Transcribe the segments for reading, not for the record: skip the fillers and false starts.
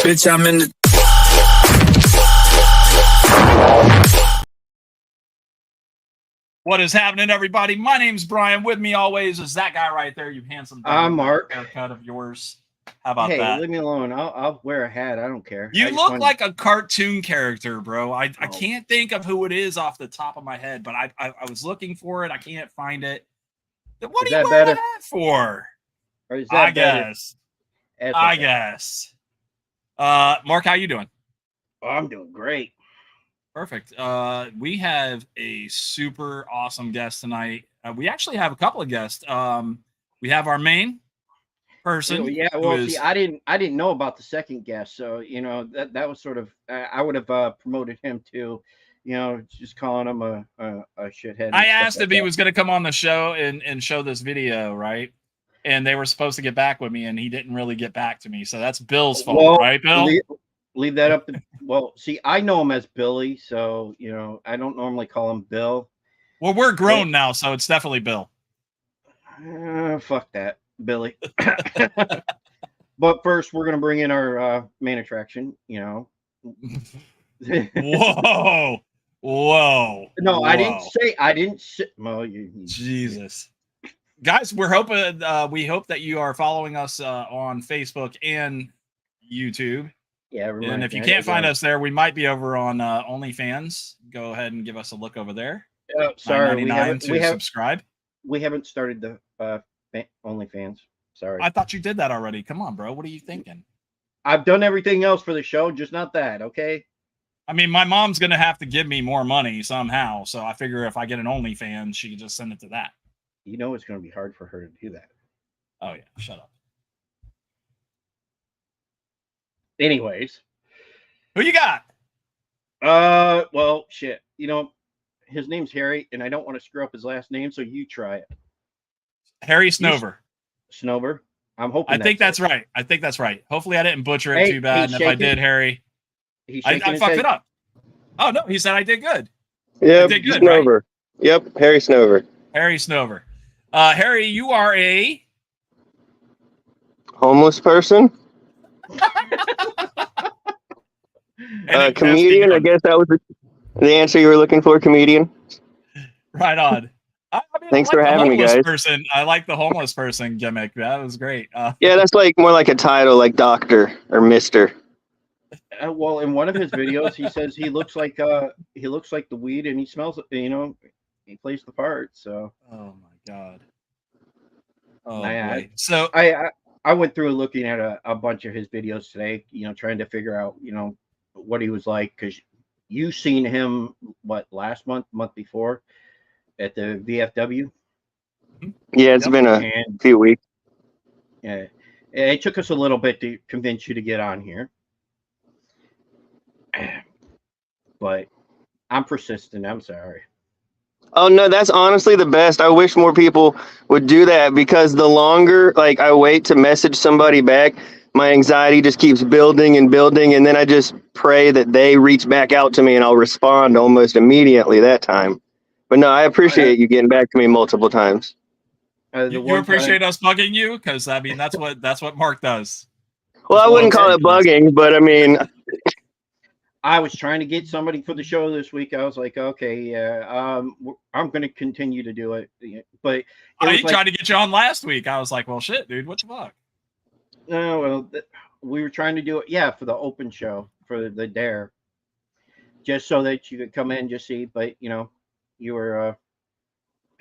Bitch, I'm in the... What is happening, everybody? My name's Brian. With me always is that guy right there, you handsome I'm Mark. Haircut of yours. How about hey, that? Leave me alone. I'll wear a hat. I don't care. You look like a cartoon character, bro. I can't think of who it is off the top of my head, but I was looking for it. I can't find it. What are you wearing a hat for? Or is that I guess. Mark, how you doing? Oh, I'm doing great. Perfect. We have a super awesome guest tonight. We actually have a couple of guests. We have our main person. Yeah, well, see, I didn't know about the second guest, so that was sort of I would have promoted him too, just calling him a shithead. I asked if he was going to come on the show and show this video, right? And they were supposed to get back with me, and he didn't really get back to me. So that's Bill's fault, right, Bill? Leave that up to well, see, I know him as Billy, so I don't normally call him Bill. Well, we're grown now, so it's definitely Bill. Fuck that, Billy. But first, we're gonna bring in our main attraction. Whoa! Whoa! No, whoa. I didn't say. Well, Jesus, guys, we're hoping. We hope that you are following us on Facebook and YouTube. Yeah, and if you can't find us there, we might be over on OnlyFans. Go ahead and give us a look over there. Sorry, subscribe. We haven't started the OnlyFans. Sorry, I thought you did that already. Come on, bro. What are you thinking? I've done everything else for the show, just not that. Okay. I mean, my mom's gonna have to give me more money somehow, so I figure if I get an OnlyFans, she can just send it to that. It's going to be hard for her to do that. Oh yeah, shut up. Anyways, who you got? Well, shit. His name's Harry, and I don't want to screw up his last name, so you try it. Harry Snover. Snover. I'm hoping. I think that's right. I think that's right. Hopefully, I didn't butcher it too bad. And if I did, Harry, I fucked it up. Oh no, he said I did good. Yeah, Snover. Right? Yep, Harry Snover. Harry Snover. Harry, you are a homeless person. Comedian. I guess that was the answer you were looking for. Comedian. Right on. Thanks for having me, guys. I like the homeless person gimmick. That was great. Yeah, that's more like a title, like Doctor or Mister. Well, in one of his videos, he says he looks like the weed, and he smells it. He plays the part. So. Oh my god. Oh boy. So I went through looking at a bunch of his videos today. Trying to figure out what he was like, because you seen him last month before at the VFW. Yeah, it's been a few weeks. Yeah, it took us a little bit to convince you to get on here, but I'm persistent. I'm sorry. Oh no, that's honestly the best. I wish more people would do that, because the longer I wait to message somebody back, my anxiety just keeps building and building, and then I just pray that they reach back out to me and I'll respond almost immediately that time. But no, I appreciate you getting back to me multiple times. You appreciate us bugging you? Because I mean, that's what Mark does. Well, I wouldn't call it bugging, but I mean, I was trying to get somebody for the show this week. I was like, okay, yeah, I'm going to continue to do it. But I tried to get you on last week. I was like, well, shit, dude, what the fuck? No, well, we were trying to do it, yeah, for the open show, for the Dare, just so that you could come in and just see. But you were,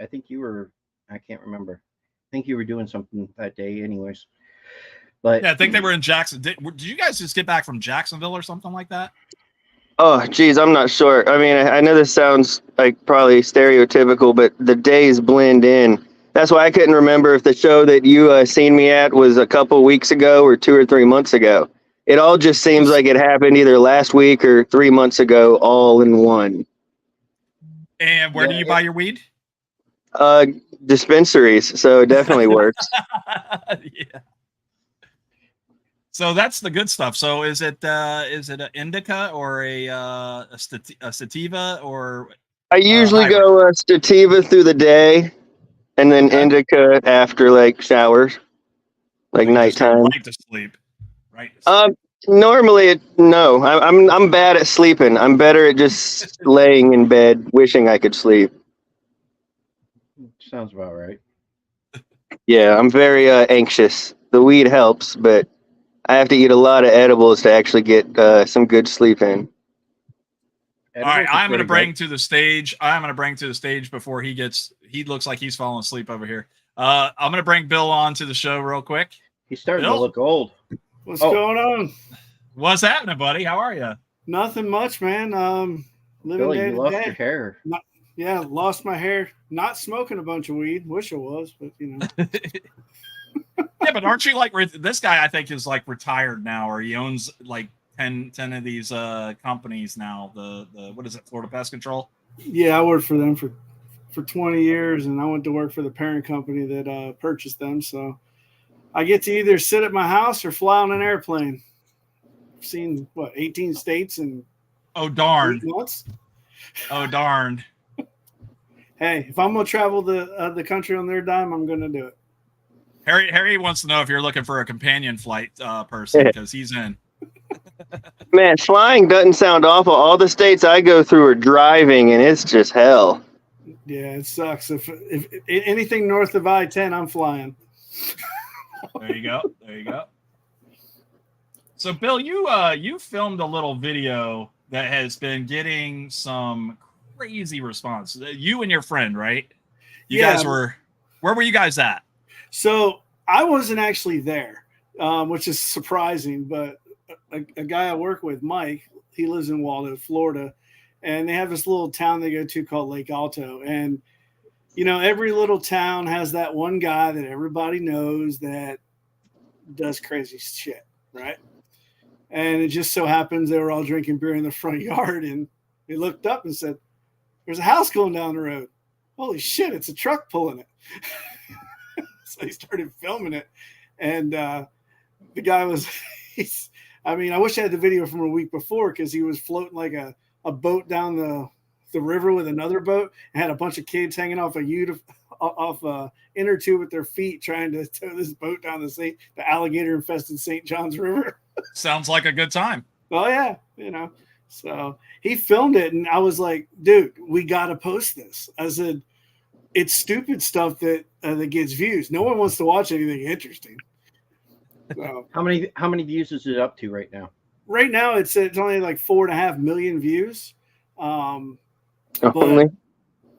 I think you were, I can't remember. I think you were doing something that day, anyways. But yeah, I think they were in Jackson. Did you guys just get back from Jacksonville or something like that? Oh, geez, I'm not sure. I mean, I know this sounds like probably stereotypical, but the days blend in. That's why I couldn't remember if the show that you seen me at was a couple weeks ago or 2 or 3 months ago. It all just seems like it happened either last week or 3 months ago, all in one. And where do you buy your weed? Dispensaries, so it definitely works. Yeah. So that's the good stuff. So is it an indica or a sativa, or? I usually go sativa through the day, and then indica after showers, nighttime. Right to sleep. Right. Normally, no. I'm bad at sleeping. I'm better at just laying in bed, wishing I could sleep. Sounds about right. Yeah, I'm very anxious. The weed helps, but I have to eat a lot of edibles to actually get some good sleep in. All right, Edibles are I'm going to pretty bring good. to the stage. I'm going to bring to the stage before he looks like he's falling asleep over here. I'm going to bring Bill on to the show real quick. He's starting to Bill, look old. What's going on? what's happening, buddy? How are you? Nothing much, man. Living Billy, day you to lost day. your hair. Yeah, lost my hair. Not smoking a bunch of weed. Wish I was, but you know. Yeah, but aren't you like this guy? I think is like retired now, or he owns like 10 of these companies now. The what is it? Florida Pest Control. Yeah, I worked for them for 20 years, and I went to work for the parent company that purchased them. So I get to either sit at my house or fly on an airplane. I've seen 18 states in Oh darn! 8 months. Oh darn! Hey, if I'm gonna travel the country on their dime, I'm gonna do it. Harry wants to know if you're looking for a companion flight person because he's in. Man, flying doesn't sound awful. All the states I go through are driving, and it's just hell. Yeah, it sucks. If anything north of I-10, I'm flying. There you go. There you go. So, Bill, you filmed a little video that has been getting some crazy response. You and your friend, right? You guys were. Where were you guys at? So I wasn't actually there, which is surprising. But a guy I work with, Mike, he lives in Waldo, Florida, and they have this little town they go to called Lake Alto. And you know, every little town has that one guy that everybody knows that does crazy shit, right? And it just so happens they were all drinking beer in the front yard, and they looked up and said, "There's a house going down the road. Holy shit, it's a truck pulling it." So he started filming it, and the guy was, I wish I had the video from a week before because he was floating like a boat down the river with another boat and had a bunch of kids hanging off a inner tube with their feet trying to tow this boat down the alligator-infested St. Johns River. Sounds like a good time. Oh, yeah, you know. So he filmed it, and I was like, dude, we got to post this. I said, it's stupid stuff that gets views. No one wants to watch anything interesting. So, How many views is it up to right now? right now, it's only like 4.5 million views. Only.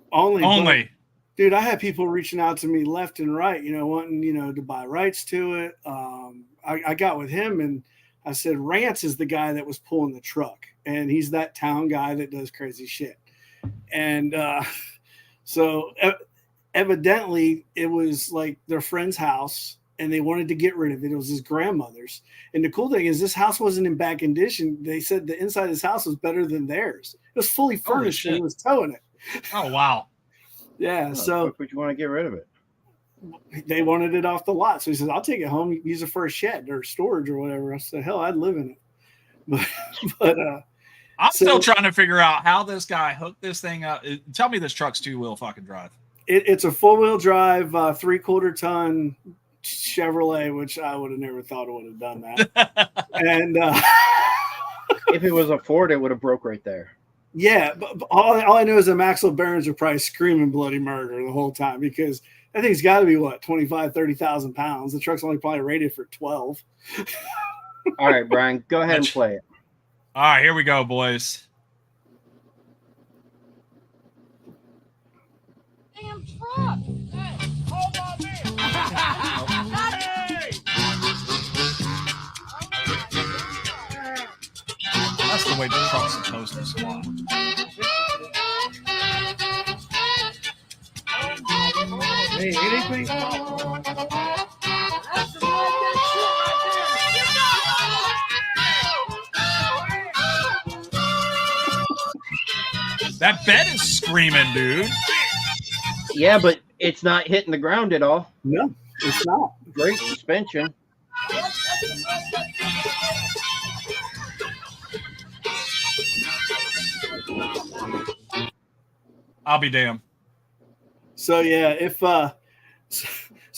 But, dude, I had people reaching out to me left and right, wanting to buy rights to it. I got with him and I said, Rance is the guy that was pulling the truck, and he's that town guy that does crazy shit. And so evidently it was like their friend's house and they wanted to get rid of it. It was his grandmother's. And the cool thing is this house wasn't in bad condition. They said the inside of this house was better than theirs. It was fully furnished and he was towing it. Oh, wow. Yeah. So would you want to get rid of it? they wanted it off the lot. So he says, I'll take it home, use it for a shed or storage or whatever. I said, hell, I'd live in it. But I'm still trying to figure out how this guy hooked this thing up. Tell me this truck's two-wheel fucking drive. It's a four-wheel drive, 3/4 ton Chevrolet, which I would have never thought I would have done that. And if it was a Ford, it would have broke right there. Yeah, but all I know is the Maxwell Barons are probably screaming bloody murder the whole time because that thing's got to be, 30,000 pounds. The truck's only probably rated for 12. All right, Brian, go ahead and play it. All right, here we go, boys. Damn truck! Hey, hold on, man! That's the way the truck's supposed to squat. Hey, anything? That bed is screaming, dude. Yeah, but it's not hitting the ground at all. No, it's not. Great suspension. I'll be damned. So yeah, so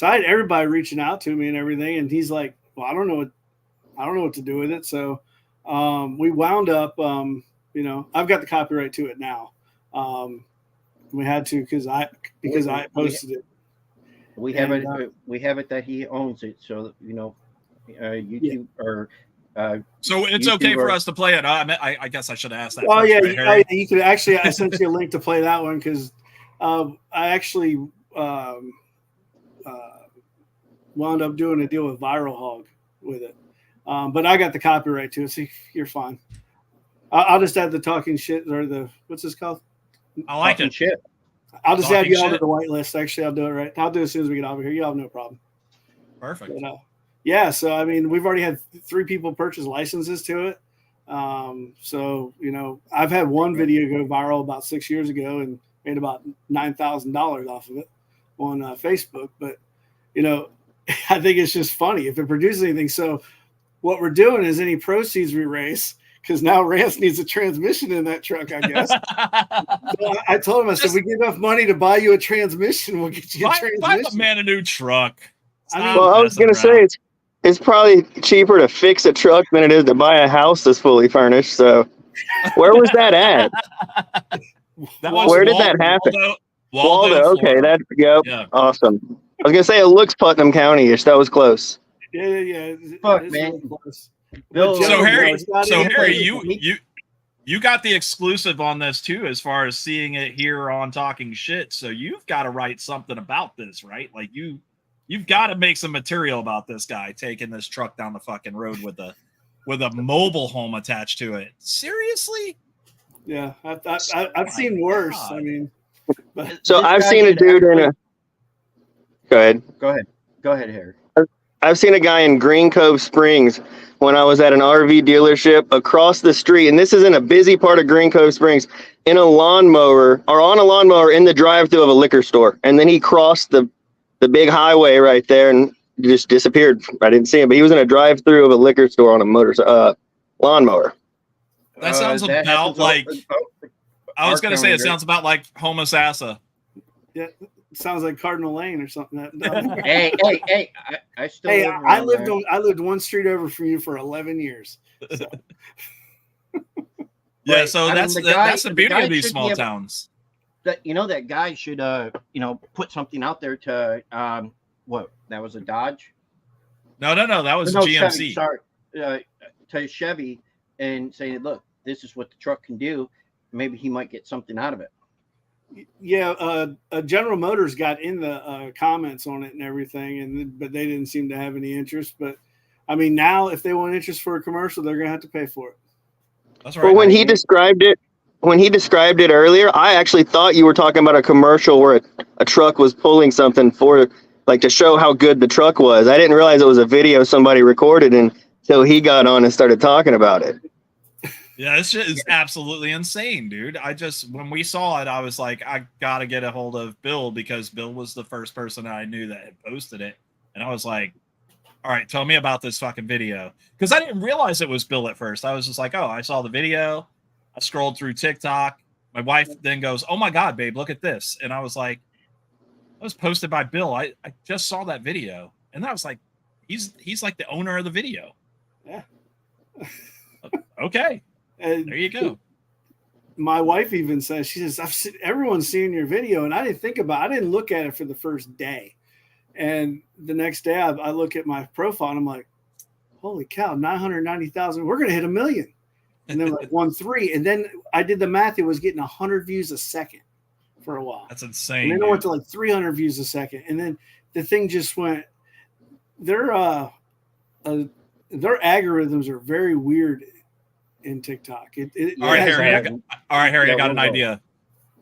I had everybody reaching out to me and everything, and he's like, "Well, I don't know I don't know what to do with it. So we wound up, I've got the copyright to it now. We had to because I posted it. We have it. We have it that he owns it. So YouTube or. So it's YouTube okay for us to play it. I guess I should have asked that. Oh first, yeah, right, Harry? you could actually. I sent you a link to play that one because I actually wound up doing a deal with Viral Hog with it, but I got the copyright to it, so you're fine. I'll just add the talking shit or the what's this called? I like Talking it. shit. I'll just add Talking you all to shit. the whitelist. Actually, I'll do it right. I'll do it as soon as we get over here. You have no problem. Perfect. But, yeah, so I mean, we've already had 3 people purchase licenses to it. So I've had one video go viral about 6 years ago and made about $9,000 off of it on Facebook. But I think it's just funny if it produces anything. So what we're doing is any proceeds we raise, because now Rance needs a transmission in that truck, I guess. So I told him, I said, we get enough money to buy you a transmission, we'll get you a transmission. Buy the man a new truck. I was gonna say it's probably cheaper to fix a truck than it is to buy a house that's fully furnished. So, where was that at? Where did that happen? Waldo. Okay, Yeah. Awesome. I was gonna say it looks Putnam County-ish. That was close. Yeah. Fuck, man. Really close. Bill, So Harry, Harry, you got the exclusive on this too, as far as seeing it here on Talking Shit. So you've got to write something about this, right? Like you've got to make some material about this guy taking this truck down the fucking road with a mobile home attached to it. Seriously? Yeah, I've seen worse. God. I mean, So I've seen a dude in a. Go ahead. Go ahead, Harry. I've seen a guy in Green Cove Springs when I was at an RV dealership across the street, and this is in a busy part of Green Cove Springs, on a lawnmower in the drive-thru of a liquor store, and then he crossed the big highway right there and just disappeared. I didn't see him, but he was in a drive-thru of a liquor store on a lawnmower. That sounds about like. I was going to say it sounds about like Homo Sassa. Yeah, it sounds like Cardinal Lane or something. Hey! I still. Hey, live I around lived there. I lived one street over from you for 11 years. So. Yeah, Right. so I mean, that's the beauty of these small towns. That that guy should put something out there to what, that was a Dodge? No, that was No, GMC. Chevy, sorry, to Chevy and say, look, this is what the truck can do. Maybe he might get something out of it. Yeah, General Motors got in the comments on it and everything, but they didn't seem to have any interest. But I mean, now if they want interest for a commercial, they're gonna have to pay for it. That's right. Well, when he described it earlier, I actually thought you were talking about a commercial where a truck was pulling something for, like, to show how good the truck was. I didn't realize it was a video somebody recorded until he got on and started talking about it. Yeah, this shit is absolutely insane, dude. When we saw it, I was like, I gotta get a hold of Bill, because Bill was the first person I knew that had posted it. And I was like, all right, tell me about this fucking video. Because I didn't realize it was Bill at first. I was just like, oh, I saw the video. I scrolled through TikTok. My wife then goes, oh my God, babe, look at this. And I was like, it was posted by Bill. I just saw that video. And I was like, he's like the owner of the video. Yeah. Okay. There you go. My wife even says, she says, everyone's seeing your video, and I didn't look at it for the first day. And the next day I look at my profile and I'm like, holy cow, 990,000. We're going to hit 1 million. And then like 1.3. And then I did the math. It was getting 100 views a second for a while. That's insane. And then it went to like 300 views a second. And then the thing just went, their algorithms are very weird in TikTok. All right, Harry, I got an idea.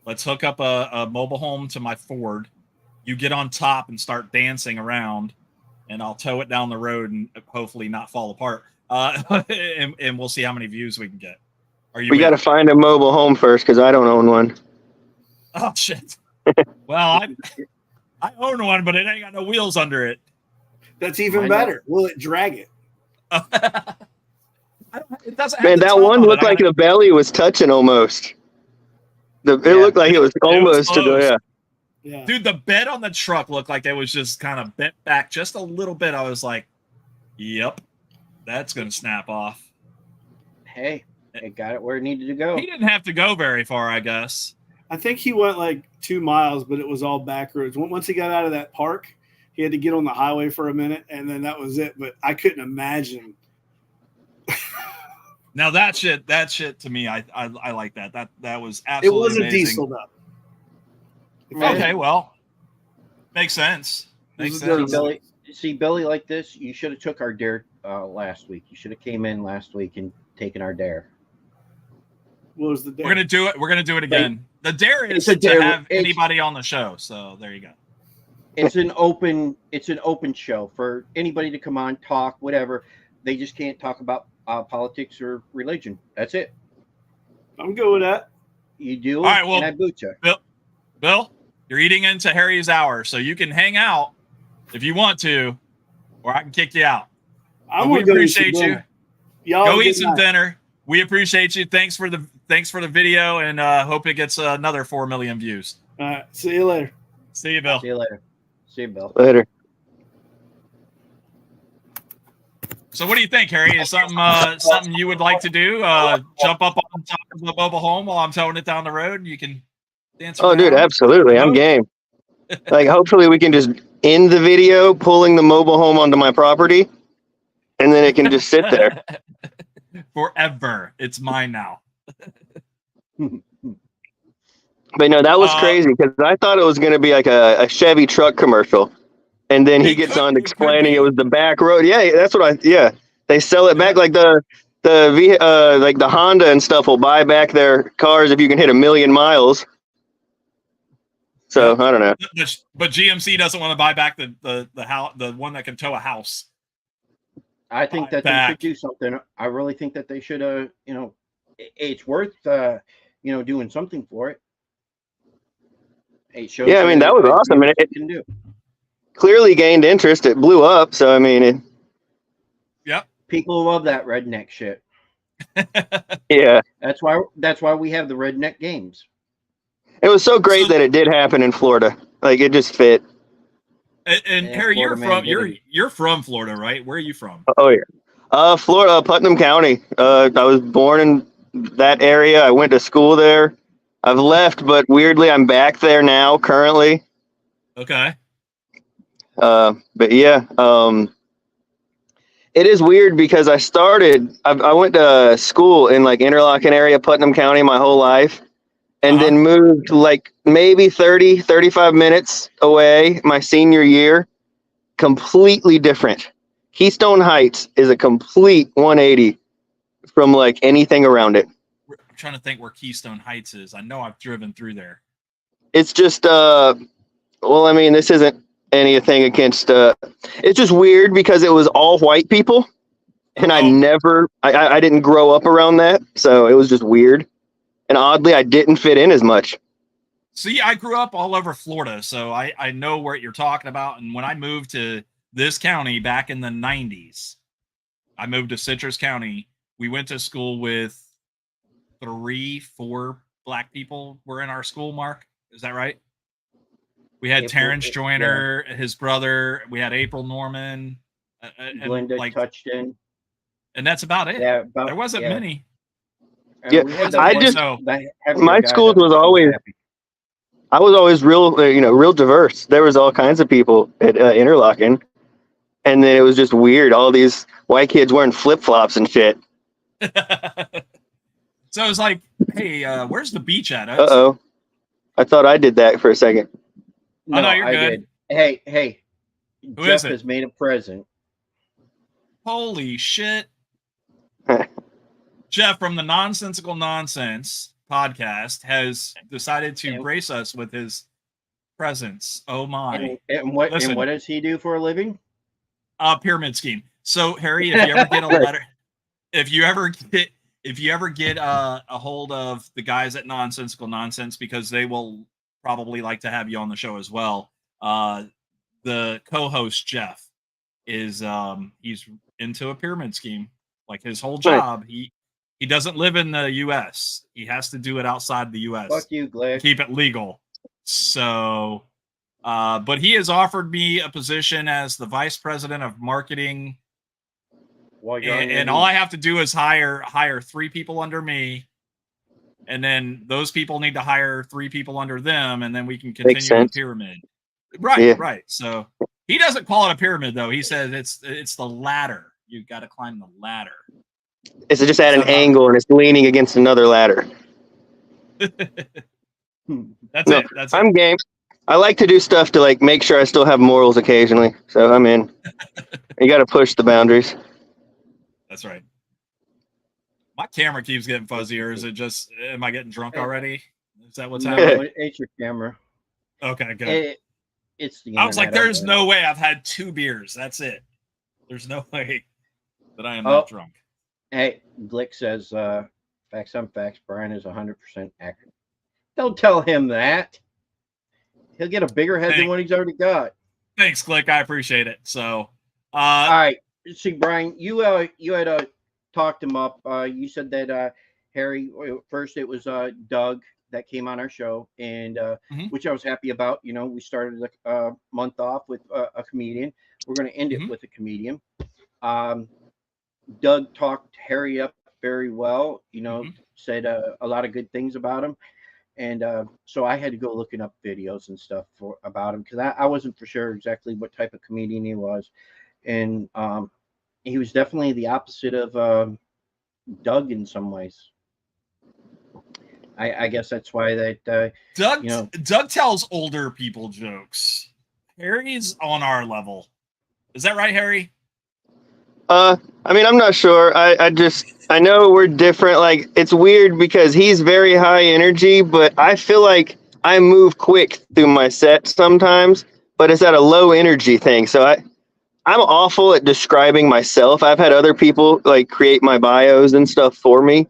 Let's hook up a mobile home to my Ford. You get on top and start dancing around, and I'll tow it down the road and hopefully not fall apart. And we'll see how many views we can get. We got to find a mobile home first, because I don't own one. Oh shit! Well, I own one, but it ain't got no wheels under it. That's even better. Will it drag it? It doesn't. Man, that one looked like the belly was touching almost. It looked like it was almost to the. Yeah. Dude, the bed on the truck looked like it was just kind of bent back just a little bit. I was like, yep. That's going to snap off. Hey, it got it where it needed to go. He didn't have to go very far, I guess. I think he went like 2 miles, but it was all back roads. Once he got out of that park, he had to get on the highway for a minute, and then that was it. But I couldn't imagine. Now that shit to me, I like that. That was It absolutely was a amazing. diesel though. Okay, well, makes sense. Makes It was a sense. good See Billy like this. You should have took our dare last week. You should have came in last week and taken our dare. What was the day? We're gonna do it. We're gonna do it again. The dare is It's a dare. to have It's- anybody on the show. So there you go. It's an open show for anybody to come on, talk, whatever. They just can't talk about politics or religion. That's it. I'm good with that. You do, All right, well, and I boot you. Bill, you're eating into Harry's hour, so you can hang out if you want to, or I can kick you out. I But want we to go appreciate eat some you. dinner. Y'all Go have a eat good some night. dinner. We appreciate you. Thanks for the video, and hope it gets another 4 million views. All right. See you later. See you, Bill. See you later. See you, Bill. Later. So, what do you think, Harry? Is something you would like to do? Jump up on top of the mobile home while I'm towing it down the road, and you can dance around? Oh, dude, absolutely. I'm No? game. Like, hopefully we can just end the video pulling the mobile home onto my property, and then it can just sit there. Forever. It's mine now. But no, that was crazy because I thought it was going to be like a Chevy truck commercial. And then he It gets could- on it could explaining be. it was the back road. Yeah, that's what they sell it back like the like the Honda and stuff will buy back their cars if you can hit 1,000,000 miles. So, Yeah. I don't know. But GMC doesn't want to buy back the house, the one that can tow a house. I think that Back. they should do something. I really think that they should. It's worth doing something for it. It shows. Yeah, I mean, that was awesome. And it can do. clearly gained interest. It blew up. So, I mean, Yep. People love that redneck shit. yeah. That's why we have the redneck games. It was so great So- that it did happen in Florida. Like, it just fit. And Yeah, Harry, Florida man did it. you're from Florida, right? Where are you from? Oh, yeah. Florida, Putnam County. I was born in that area. I went to school there. I've left, but weirdly, I'm back there now currently. Okay. But yeah, it is weird because I went to school in like Interlochen area, Putnam County my whole life, and then moved like maybe 30, 35 minutes away my senior year. Completely different. Keystone Heights is a complete 180 from like anything around it. I'm trying to think where Keystone Heights is. I know I've driven through there. It's just well, I mean, this isn't anything against it's just weird because it was all white people, and I didn't grow up around that, so it was just weird, and oddly I didn't fit in as much. See, I grew up all over Florida, so I know what you're talking about. And when I moved to this county back in the 90s, I moved to Citrus County. We went to school with 3-4 black people were in our school, Mark. Is that right? We had Terrence Joyner, his brother. We had April Norman. And Glenda touched in. And that's about it. Yeah, There wasn't many. Yeah, we had I the- just- the heavier my guy schools that was always- happy. I was always real, real diverse. There was all kinds of people at Interlochen, and then it was just weird. All these white kids wearing flip flops and shit. So it's like, hey, where's the beach at? I thought I did that for a second. Oh, no, you're I good. did. Hey, Who Jeff is it? has made a present. Holy shit. Jeff from the Nonsensical Nonsense podcast has decided to grace us with his presence. Oh my. And what Listen. what does he do for a living? Pyramid scheme. So Harry, if you ever get a letter, if you ever get a hold of the guys at Nonsensical Nonsense, because they will probably like to have you on the show as well. The co-host Jeff is he's into a pyramid scheme. Like his whole job, he doesn't live in the US. He has to do it outside the US. Fuck you, Glad. Keep it legal. So but he has offered me a position as the vice president of marketing While you're on your And all I knees. have to do is hire 3 people under me, and then those people need to hire 3 people under them, and then we can Makes continue the sense. pyramid. Right, Yeah. right. So he doesn't call it a pyramid though. He says it's the ladder. You got to climb the ladder. It's just at Is an that about angle and it's leaning against another ladder. That's No, it. That's I'm it. game. I like to do stuff to like make sure I still have morals occasionally. So I'm in. You got to push the boundaries. That's right. My camera keeps getting fuzzy, or is it just am I getting drunk already? Is that what's No, happening? it's your camera. Okay, good. It's the I was like, internet, there's bet. no way I've had 2 beers. That's it. There's no way that I am Oh. that drunk. Hey, Glick says, facts on facts, Brian is 100% accurate. Don't tell him that. He'll get a bigger head than what he's already got. Thanks, Click. I appreciate it. So, All right. See, Brian, you had talked him up. You said that Harry, first it was Doug that came on our show, and which I was happy about. You know, we started the month off with a comedian. We're going to end it with a comedian. Doug talked Harry up very well, you know, said a lot of good things about him. And so I had to go looking up videos and stuff about him because I wasn't for sure exactly what type of comedian he was. And he was definitely the opposite of Doug in some ways. I guess that's why that Doug, you know, Doug tells older people jokes. Harry's on our level. Is that right, Harry? I mean, I'm not sure. I know we're different. Like, it's weird because he's very high energy, but I feel like I move quick through my set sometimes, but it's at a low energy thing. So I'm awful at describing myself. I've had other people like create my bios and stuff for me,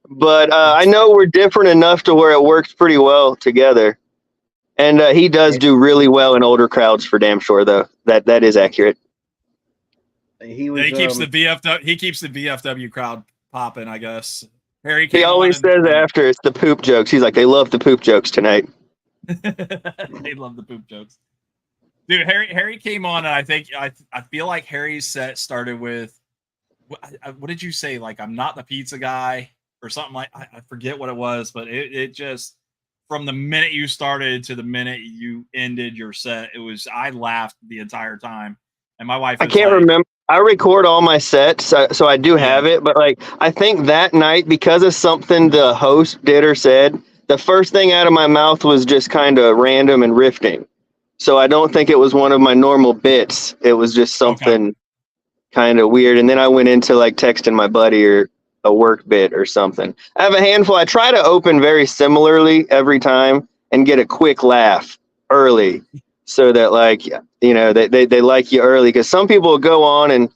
but I know we're different enough to where it works pretty well together. And he does do really well in older crowds for damn sure, though. That is accurate. he was. He keeps the VFW crowd popping, I guess. Harry He always says after it's the poop jokes. He's like, they love the poop jokes tonight. They love the poop jokes. Dude, Harry came on, and I feel like Harry's set started with what did you say? Like, I'm not the pizza guy or something like I forget what it was, but it just from the minute you started to the minute you ended your set, I laughed the entire time. And my wife, I can't remember. I record all my sets, so I do have it. But like, I think that night, because of something the host did or said, the first thing out of my mouth was just kind of random and riffing. So I don't think it was one of my normal bits. It was just something kind of weird. And then I went into like texting my buddy or a work bit or something. I have a handful. I try to open very similarly every time and get a quick laugh early so that like, you know, they like you early, because some people will go on and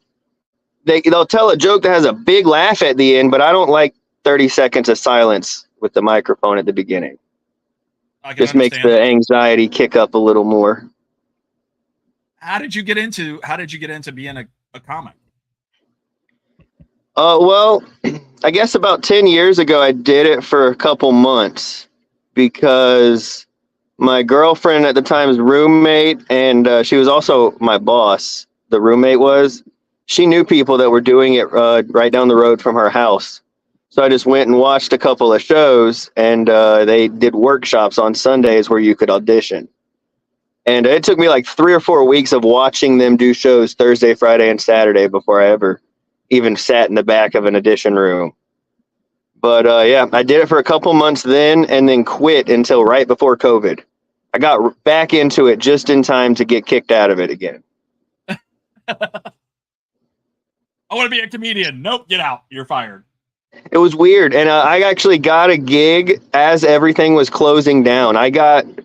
they'll tell a joke that has a big laugh at the end, but I don't like 30 seconds of silence with the microphone at the beginning. Just makes the anxiety kick up a little more. How did you get into being a comic? Well, I guess about 10 years ago, I did it for a couple months because my girlfriend at the time's roommate, and she was also my boss, the roommate was, she knew people that were doing it right down the road from her house. So I just went and watched a couple of shows, and they did workshops on Sundays where you could audition. And it took me like 3 or 4 weeks of watching them do shows Thursday, Friday, and Saturday before I ever even sat in the back of an audition room. But yeah, I did it for a couple months then, and then quit until right before COVID. I got back into it just in time to get kicked out of it again. I want to be a comedian. Nope, get out. You're fired. It was weird. And I actually got a gig as everything was closing down.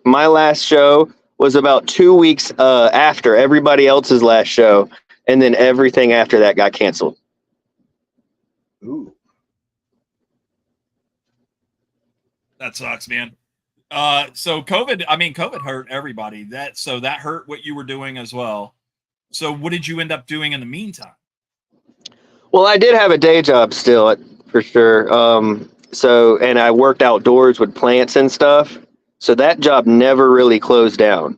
My last show was about 2 weeks after everybody else's last show. And then everything after that got canceled. Ooh. That sucks, man. So COVID hurt everybody. That hurt what you were doing as well. So what did you end up doing in the meantime? Well, I did have a day job still, for sure. And I worked outdoors with plants and stuff. So that job never really closed down.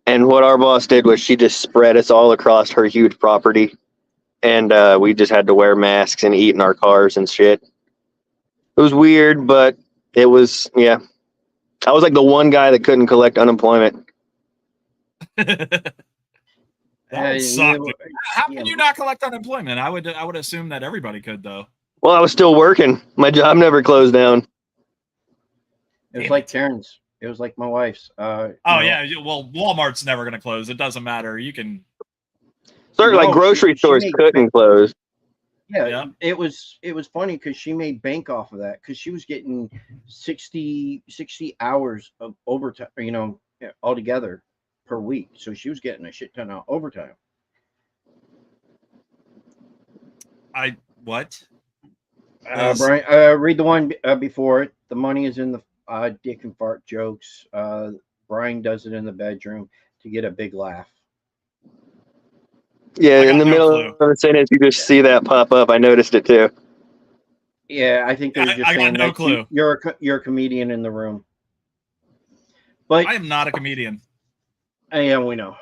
And what our boss did was she just spread us all across her huge property. and we just had to wear masks and eat in our cars and shit. It was weird, but it was, yeah. I was like the one guy that couldn't collect unemployment. That would suck. Dude. How yeah. can you not collect unemployment? I would assume that everybody could, though. Well, I was still working. My job never closed down. It was like Karen's. It was like my wife's. Yeah. Well, Walmart's never going to close. It doesn't matter. You can. Certain like grocery stores couldn't close. Yeah, it was funny because she made bank off of that because she was getting 60 hours of overtime, altogether per week. So she was getting a shit ton of overtime. What? Brian, read the one before it. The money is in the dick and fart jokes. Brian does it in the bedroom to get a big laugh. Yeah, in the middle of the sentence, you just see that pop up. I noticed it too. Yeah, I think they're just saying no that clue. You're a comedian in the room. But I am not a comedian. Yeah, we know.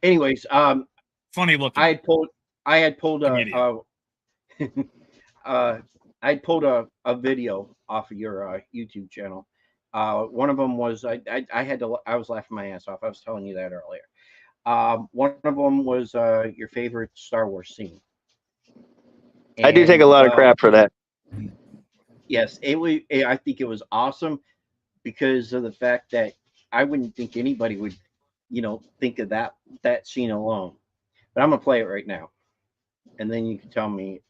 Anyways, funny looking. I had pulled a video off of your YouTube channel. One of them was I was laughing my ass off. I was telling you that earlier. One of them was your favorite Star Wars scene. And, I do take a lot of crap for that. Yes, I think it was awesome because of the fact that I wouldn't think anybody would, think of that scene alone. But I'm gonna play it right now, and then you can tell me,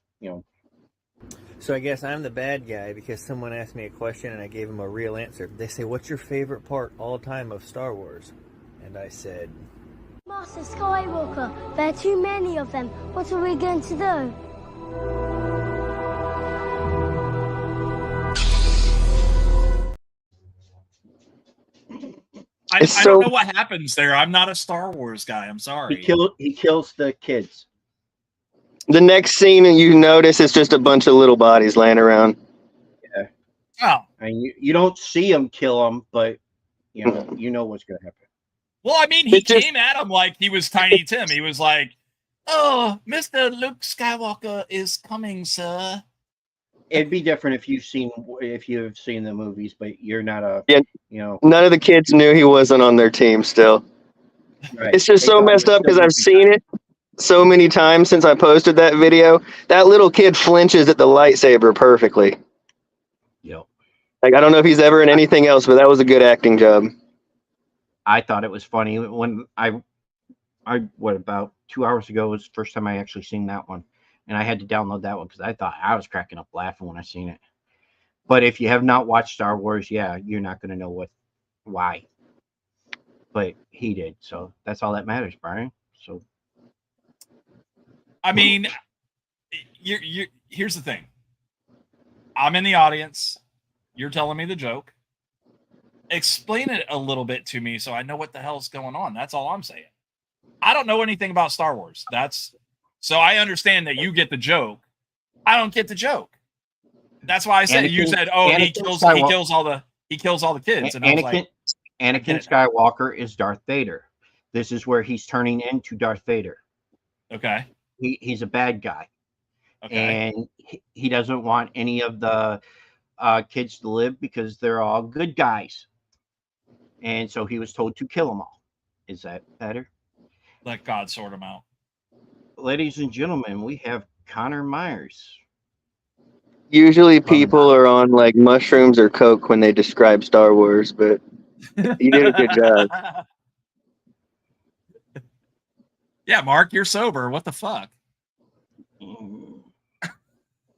So I guess I'm the bad guy because someone asked me a question and I gave them a real answer. They say, "What's your favorite part all time of Star Wars?" And I said, Master Skywalker, there are too many of them. What are we going to do? I don't know what happens there. I'm not a Star Wars guy. I'm sorry. He kills the kids. The next scene you notice is just a bunch of little bodies laying around. Yeah. Oh. And you don't see him kill them, but you know what's going to happen. Well, I mean, he came at him like he was Tiny Tim. He was like, "Oh, Mr. Luke Skywalker is coming, sir." It'd be different if you've seen the movies, but you're not None of the kids knew he wasn't on their team still. Right. It's just so messed up because I've seen it so many times since I posted that video. That little kid flinches at the lightsaber perfectly. Yep. Like, I don't know if he's ever in anything else, but that was a good acting job. I thought it was funny when about 2 hours ago was the first time I actually seen that one. And I had to download that one because I thought I was cracking up laughing when I seen it. But if you have not watched Star Wars, yeah, you're not going to know why. But he did. So that's all that matters, Brian. So, I mean, here's the thing. I'm in the audience. You're telling me the joke. Explain it a little bit to me so I know what the hell's going on. That's all I'm saying. I don't know anything about Star Wars. So I understand that you get the joke. I don't get the joke. That's why I said you said, "Oh, he kills all the kids." And I was like, Anakin Skywalker is Darth Vader. This is where he's turning into Darth Vader. Okay. He's a bad guy. Okay. And he doesn't want any of the kids to live because they're all good guys. And so he was told to kill them all. Is that better? Let God sort them out. Ladies and gentlemen, we have Connor Myers. Usually people are on like mushrooms or coke when they describe Star Wars, but you did a good job. Yeah, Mark, you're sober. What the fuck?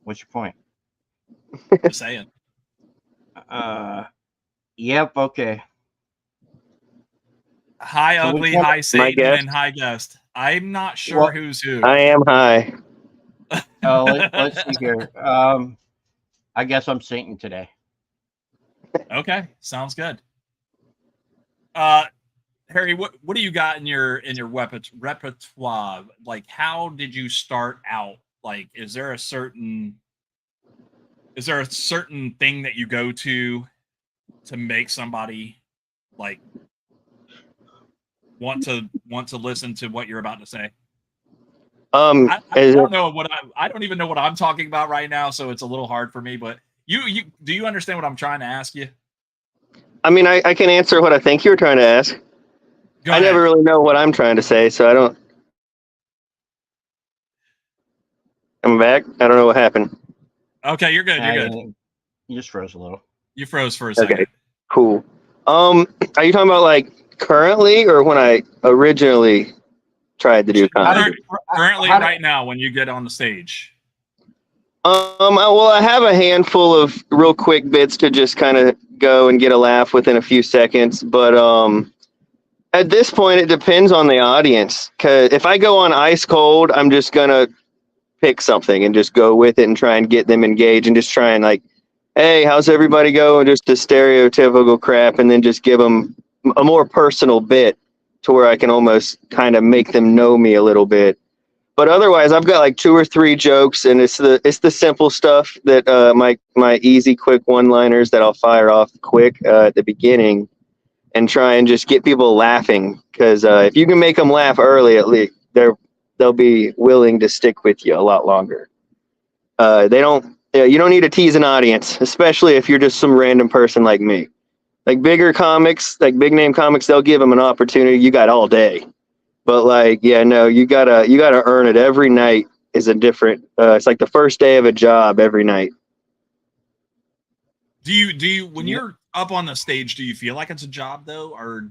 What's your point? Just saying. Yep, okay. Hi, So ugly, hi, Satan, and hi, guest. I'm not sure who's who. I am high. Let's see here. I guess I'm Satan today. Okay, sounds good. Harry, what do you got in your repertoire? Like, how did you start out? Like, is there a certain thing that you go to make somebody like want to listen to what you're about to say? I don't know what I don't even know what I'm talking about right now, so it's a little hard for me. But you do you understand what I'm trying to ask you? I mean, I can answer what I think you're trying to ask. Go I ahead. never really know what I'm trying to say, so I don't. I'm back. I don't know what happened. Okay, you're good. You're good. You just froze a little. You froze for a second. Okay, cool. Are you talking about like currently or when I originally tried to do comedy? Currently, right now, when you get on the stage. Well, I have a handful of real quick bits to just kind of go and get a laugh within a few seconds, but at this point, it depends on the audience. Cause if I go on ice cold, I'm just gonna pick something and just go with it and try and get them engaged and just try and like, hey, how's everybody going? Just the stereotypical crap, and then just give them a more personal bit to where I can almost kind of make them know me a little bit. But otherwise, I've got like 2 or 3 jokes, and it's the simple stuff that my easy, quick one-liners that I'll fire off quick at the beginning, and try and just get people laughing. Because if you can make them laugh early, at least they'll be willing to stick with you a lot longer. You don't need to tease an audience, especially if you're just some random person like me. Like bigger comics, like big name comics, they'll give them an opportunity. You got all day. But like, yeah, no, you gotta earn it. Every night is a different. It's like the first day of a job every night. Do you when you're up on the stage, do you feel like it's a job though, or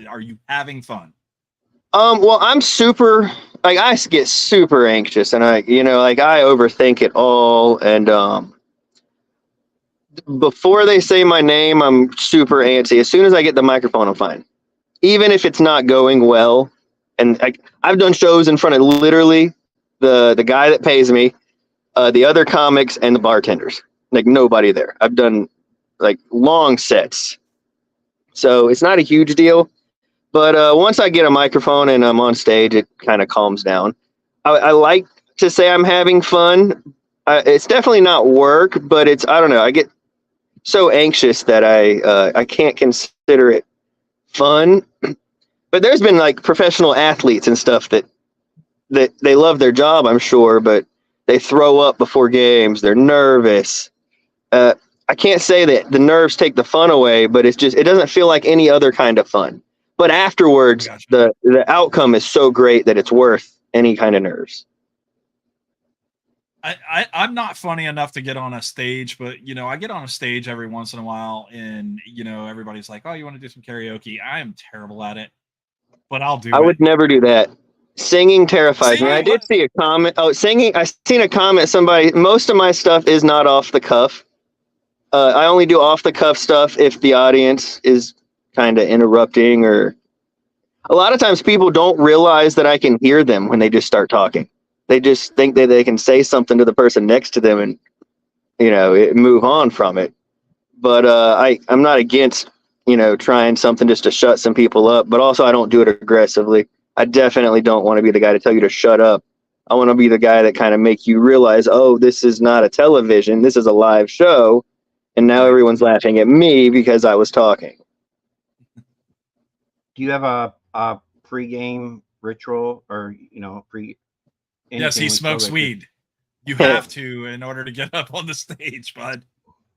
are you having fun? Well, I'm super like I get super anxious, and I overthink it all. And before they say my name, I'm super antsy. As soon as I get the microphone, I'm fine, even if it's not going well. And I've done shows in front of literally the guy that pays me, the other comics, and the bartenders. Like nobody there. I've done like long sets, so it's not a huge deal. But once I get a microphone and I'm on stage, it kind of calms down. I like to say I'm having fun. It's definitely not work, but I don't know. I get so anxious that I can't consider it fun. But there's been like professional athletes and stuff that they love their job, I'm sure, but they throw up before games. They're nervous. I can't say that the nerves take the fun away, but it doesn't feel like any other kind of fun. But afterwards, Gotcha. the outcome is so great that it's worth any kind of nerves. I'm not funny enough to get on a stage, but I get on a stage every once in a while, and everybody's like, "Oh, you want to do some karaoke?" I am terrible at it, but I'll do it. I would never do that. Singing terrifies me. I did What? see a comment. Oh, singing! I seen a comment. Somebody. Most of my stuff is not off the cuff. I only do off the cuff stuff if the audience is kind of interrupting, or a lot of times people don't realize that I can hear them when they just start talking. They just think that they can say something to the person next to them and move on from it. But I'm not against trying something just to shut some people up, but also I don't do it aggressively. I definitely don't want to be the guy to tell you to shut up. I want to be the guy that kind of make you realize, oh, this is not a television, this is a live show, and now everyone's laughing at me because I was talking. Do you have a pre-game ritual or pre? Yes, he smokes weed. You have to in order to get up on the stage, bud.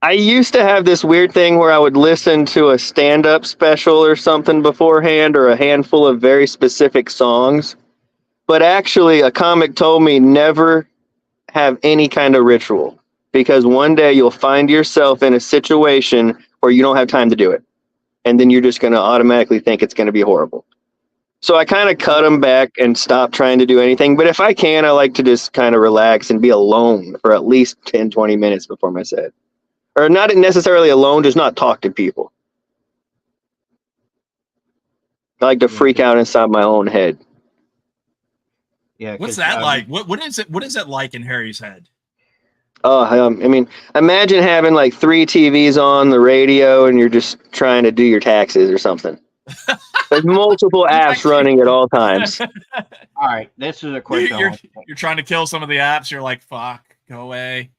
I used to have this weird thing where I would listen to a stand-up special or something beforehand, or a handful of very specific songs. But actually, a comic told me never have any kind of ritual, because one day you'll find yourself in a situation where you don't have time to do it. And then you're just going to automatically think it's going to be horrible. So I kind of cut them back and stop trying to do anything. But if I can, I like to just kind of relax and be alone for at least 10, 20 minutes before my set. Or not necessarily alone, just not talk to people. I like to freak out inside my own head. Yeah. What's that like? What is it? What is it like in Harry's head? I mean, imagine having like 3 TVs on the radio and you're just trying to do your taxes or something. There's multiple apps running at all times. All right, this is a question. You're trying to kill some of the apps. You're like, fuck, go away.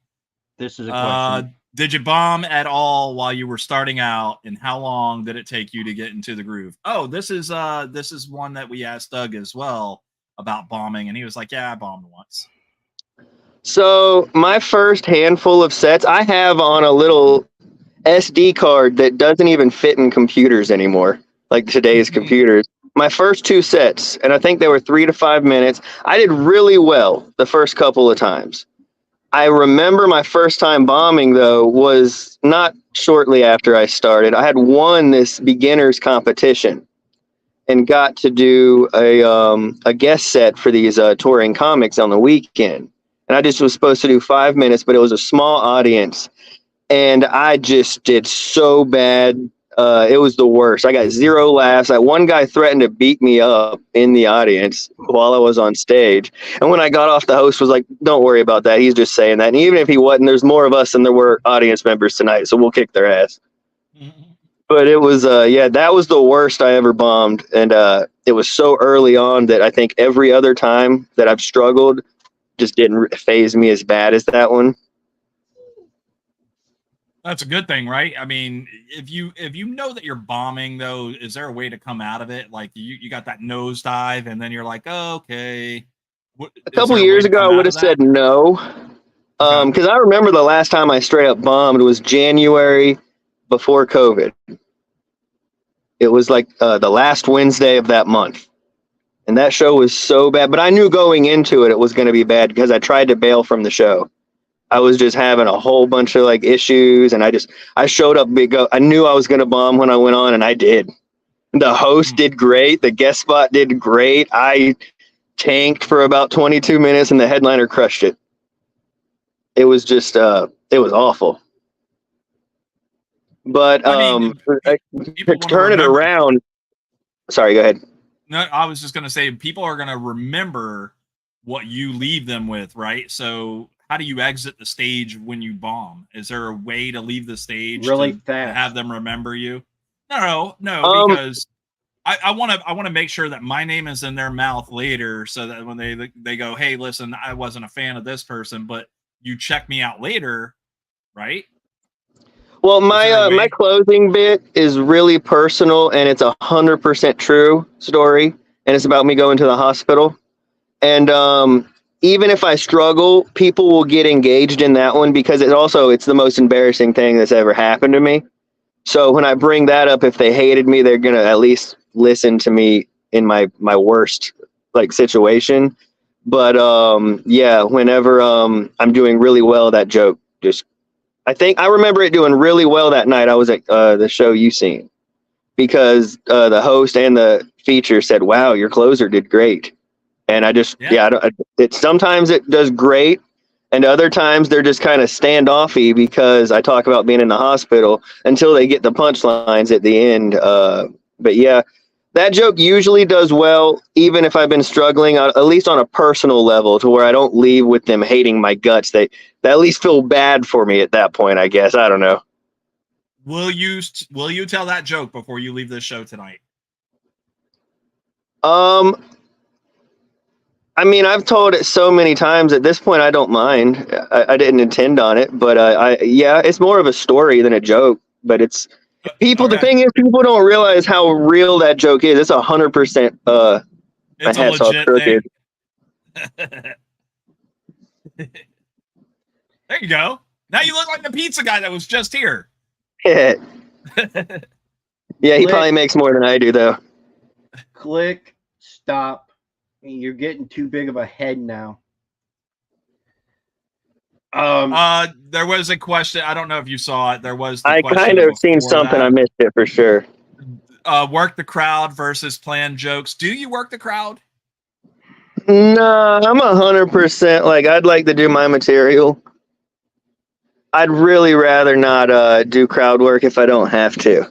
This is a question. Did you bomb at all while you were starting out, and how long did it take you to get into the groove? Oh, this is one that we asked Doug as well. about bombing, and he was like, "Yeah, I bombed once." So my first handful of sets I have on a little SD card that doesn't even fit in computers anymore, like today's computers. My first 2 sets, and I think they were 3 to 5 minutes. I did really well the first couple of times. I remember my first time bombing, though, was not shortly after I started. I had won this beginners competition and got to do a guest set for these touring comics on the weekend. And I just was supposed to do 5 minutes, but it was a small audience. And I just did so bad. It was the worst. I got 0 laughs. That one guy threatened to beat me up in the audience while I was on stage. And when I got off, the host was like, "Don't worry about that. He's just saying that." And even if he wasn't, there's more of us than there were audience members tonight, so we'll kick their ass. But it was, that was the worst I ever bombed. And it was so early on that I think every other time that I've struggled just didn't phase me as bad as that one. That's a good thing, right? I mean, if you know that you're bombing, though, is there a way to come out of it? Like you got that nosedive, and then you're like, oh, okay. A couple years ago, I would have said no, because I remember the last time I straight up bombed was January before COVID. It was like the last Wednesday of that month, and that show was so bad. But I knew going into it was going to be bad because I tried to bail from the show. I was just having a whole bunch of like issues, and I showed up big. I knew I was going to bomb when I went on, and I did. The host did great. The guest spot did great. I tanked for about 22 minutes, and the headliner crushed it. It was just, it was awful. But to turn it around. Sorry, go ahead. No, I was just going to say, people are going to remember what you leave them with, right? So how do you exit the stage when you bomb? Is there a way to leave the stage really to fast? Have them remember you? No, because I want to make sure that my name is in their mouth later, so that when they go, "Hey, listen, I wasn't a fan of this person, but you check me out later," right? Well, my closing bit is really personal, and it's 100% true story, and it's about me going to the hospital. And even if I struggle, people will get engaged in that one because it's the most embarrassing thing that's ever happened to me. So when I bring that up, if they hated me, they're gonna at least listen to me in my worst like situation. But whenever I'm doing really well, that joke just. I remember it doing really well that night. I was at the show you seen because the host and the feature said, "Wow, your closer did great." And I just, sometimes it does great. And other times they're just kind of standoffy because I talk about being in the hospital until they get the punchlines at the end. But yeah, that joke usually does well, even if I've been struggling, at least on a personal level, to where I don't leave with them hating my guts. They at least feel bad for me at that point, I guess. I don't know. Will you tell that joke before you leave this show tonight? I mean, I've told it so many times at this point, I don't mind. I didn't intend on it, but it's more of a story than a joke. But it's people. Okay. The thing is, people don't realize how real that joke is. It's 100%. It's a legit thing. There you go. Now you look like the pizza guy that was just here. Yeah, he probably makes more than I do, though. Click. Stop. You're getting too big of a head now. There was a question. I don't know if you saw it. There was. I kind of seen something. I missed it for sure. Work the crowd versus planned jokes. Do you work the crowd? No, I'm 100%. Like, I'd like to do my material. I'd really rather not do crowd work if I don't have to.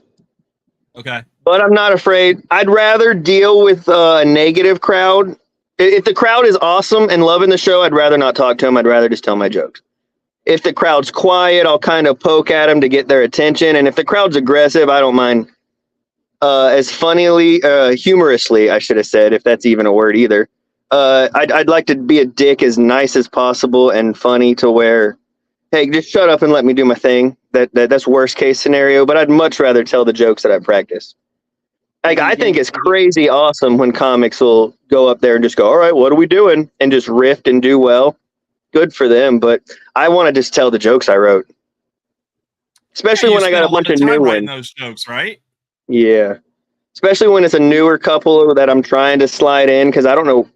Okay. But I'm not afraid. I'd rather deal with a negative crowd. If the crowd is awesome and loving the show, I'd rather not talk to them. I'd rather just tell my jokes. If the crowd's quiet, I'll kind of poke at them to get their attention. And if the crowd's aggressive, I don't mind. Humorously, I should have said, if that's even a word either. I'd like to be a dick as nice as possible and funny to where, hey, just shut up and let me do my thing. That's worst case scenario. But I'd much rather tell the jokes that I practice. Like, I think it's crazy awesome when comics will go up there and just go, all right, what are we doing? And just riff and do well. Good for them. But I want to just tell the jokes I wrote. Especially when I got a bunch of new writing ones. those jokes, right? Yeah. Especially when it's a newer couple that I'm trying to slide in, because I don't know.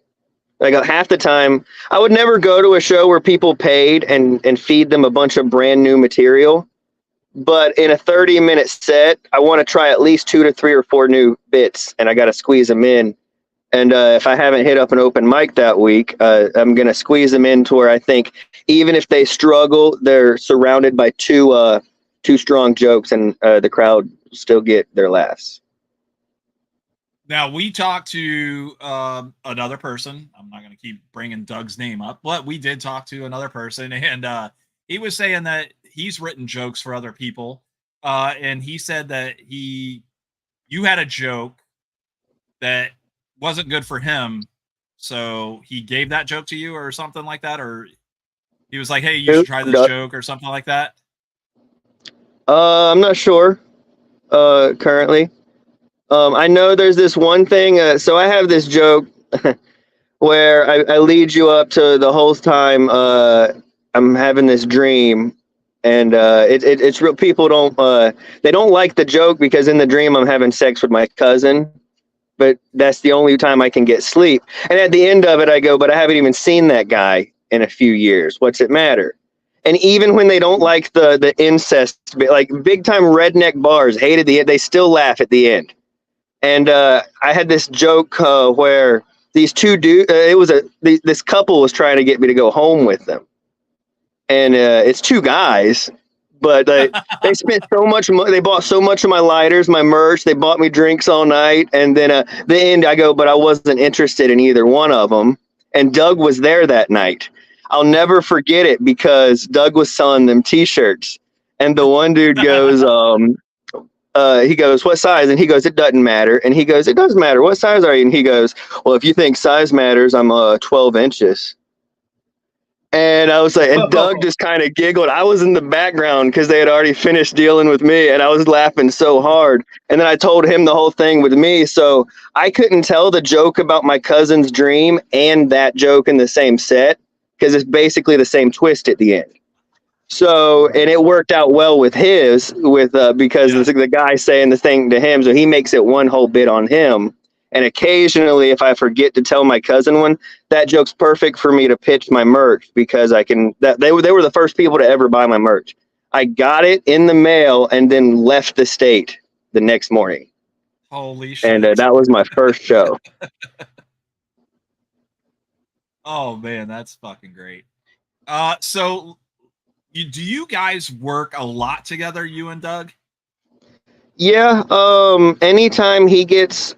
Like, half the time, I would never go to a show where people paid and feed them a bunch of brand new material. But in a 30-minute set, I want to try at least 2 to 3 or 4 new bits, and I got to squeeze them in. And if I haven't hit up an open mic that week, I'm going to squeeze them in to where I think even if they struggle, they're surrounded by two strong jokes, and the crowd still get their laughs. Now, we talked to another person. I'm not going to keep bringing Doug's name up, but we did talk to another person, and he was saying that he's written jokes for other people, and he said that you had a joke that wasn't good for him, so he gave that joke to you or something like that, or he was like, hey, you should try this joke or something like that. I'm not sure currently. I know there's this one thing. So I have this joke where I lead you up to the whole time I'm having this dream. And it's real. People they don't like the joke because in the dream I'm having sex with my cousin, but that's the only time I can get sleep. And at the end of it, I go, but I haven't even seen that guy in a few years. What's it matter? And even when they don't like the incest, like big time redneck bars hated they still laugh at the end. And I had this joke where these two dudes, this couple was trying to get me to go home with them. And it's 2 guys, but they spent so much money. They bought so much of my lighters, my merch. They bought me drinks all night. And then the end, I go, but I wasn't interested in either one of them. And Doug was there that night. I'll never forget it because Doug was selling them T-shirts. And the one dude goes, he goes, what size? And he goes, it doesn't matter. And he goes, it does matter. What size are you? And he goes, well, if you think size matters, I'm 12 inches. And I was like, and Doug just kind of giggled. I was in the background because they had already finished dealing with me, and I was laughing so hard. And then I told him the whole thing with me. So I couldn't tell the joke about my cousin's dream and that joke in the same set because it's basically the same twist at the end. So, and it worked out well with because the guy saying the thing to him, so he makes it one whole bit on him. And occasionally, if I forget to tell my cousin one, that joke's perfect for me to pitch my merch because they were the first people to ever buy my merch. I got it in the mail and then left the state the next morning. Holy shit. And that was my first show. Oh man, that's fucking great. So do you guys work a lot together, you and Doug? Yeah. Anytime he gets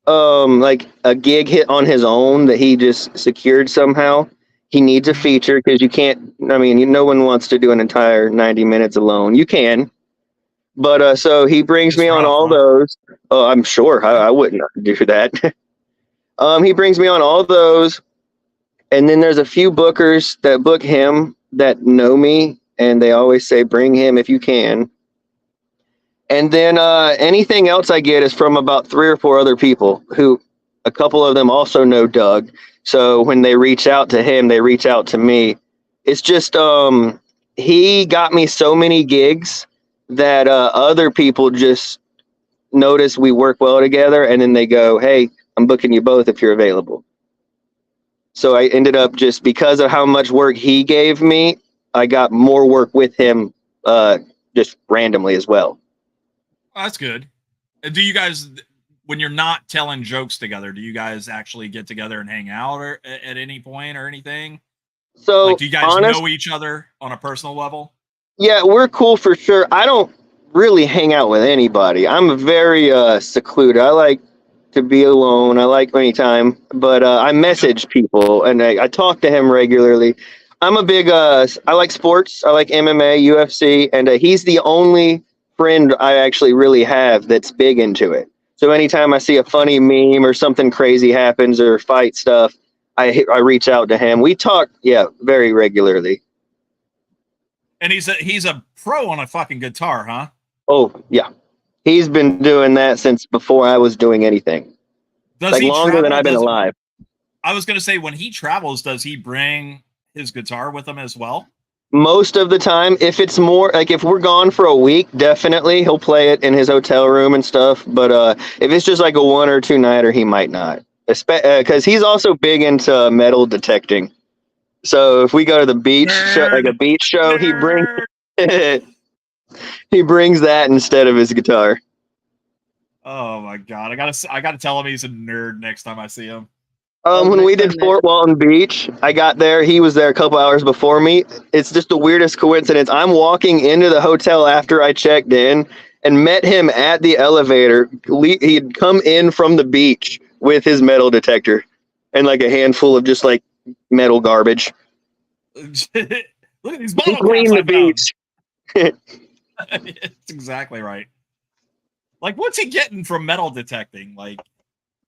like a gig hit on his own that he just secured somehow, he needs a feature because no one wants to do an entire 90 minutes alone. You can, but so he brings me on all those. Oh, I'm sure I wouldn't do that. He brings me on all those, and then there's a few bookers that book him that know me, and they always say, bring him if you can. And then anything else I get is from about 3 or 4 other people who a couple of them also know Doug. So when they reach out to him, they reach out to me. It's just he got me so many gigs that other people just notice we work well together. And then they go, hey, I'm booking you both if you're available. So I ended up just because of how much work he gave me, I got more work with him just randomly as well. Oh, that's good. Do you guys, when you're not telling jokes together, do you guys actually get together and hang out at any point or anything? So like, do you guys know each other on a personal level? Yeah, we're cool for sure. I don't really hang out with anybody. I'm very secluded. I like to be alone. I like me time, but I message people and I talk to him regularly. I'm a big, I like sports. I like MMA, UFC, and he's the only friend I actually really have that's big into it. So anytime I see a funny meme or something crazy happens or fight stuff, I reach out to him. We talk, very regularly. And he's a pro on a fucking guitar, huh? Oh, yeah. He's been doing that since before I was doing anything. Does Like he longer than travel? I've been alive. I was going to say, when he travels, does he bring his guitar with him as well? Most of the time, if it's more like if we're gone for a week, definitely he'll play it in his hotel room and stuff. But if it's just like a 1 or 2 nighter, he might not. Because he's also big into metal detecting. So if we go to the beach, like a beach show, he brings he brings that instead of his guitar. Oh my god! I gotta tell him he's a nerd next time I see him. When we did Fort Walton Beach, I got there. He was there a couple hours before me. It's just the weirdest coincidence. I'm walking into the hotel after I checked in and met him at the elevator. He'd come in from the beach with his metal detector and like a handful of just like metal garbage. Look at these He bottle caps cleaned I the found. beach. It's exactly right. Like, what's he getting from metal detecting? Like,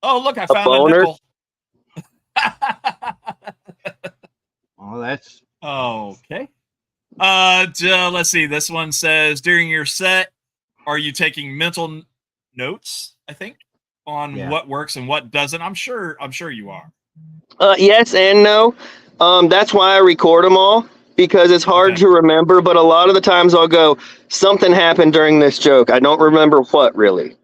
oh look, I found a boner? nickel. Oh, that's Okay. Let's see. This one says, during your set, are you taking mental notes? I think on what works and what doesn't. I'm sure you are. Yes and no. That's why I record them all, because it's hard to remember. But a lot of the times I'll go, something happened during this joke. I don't remember what really.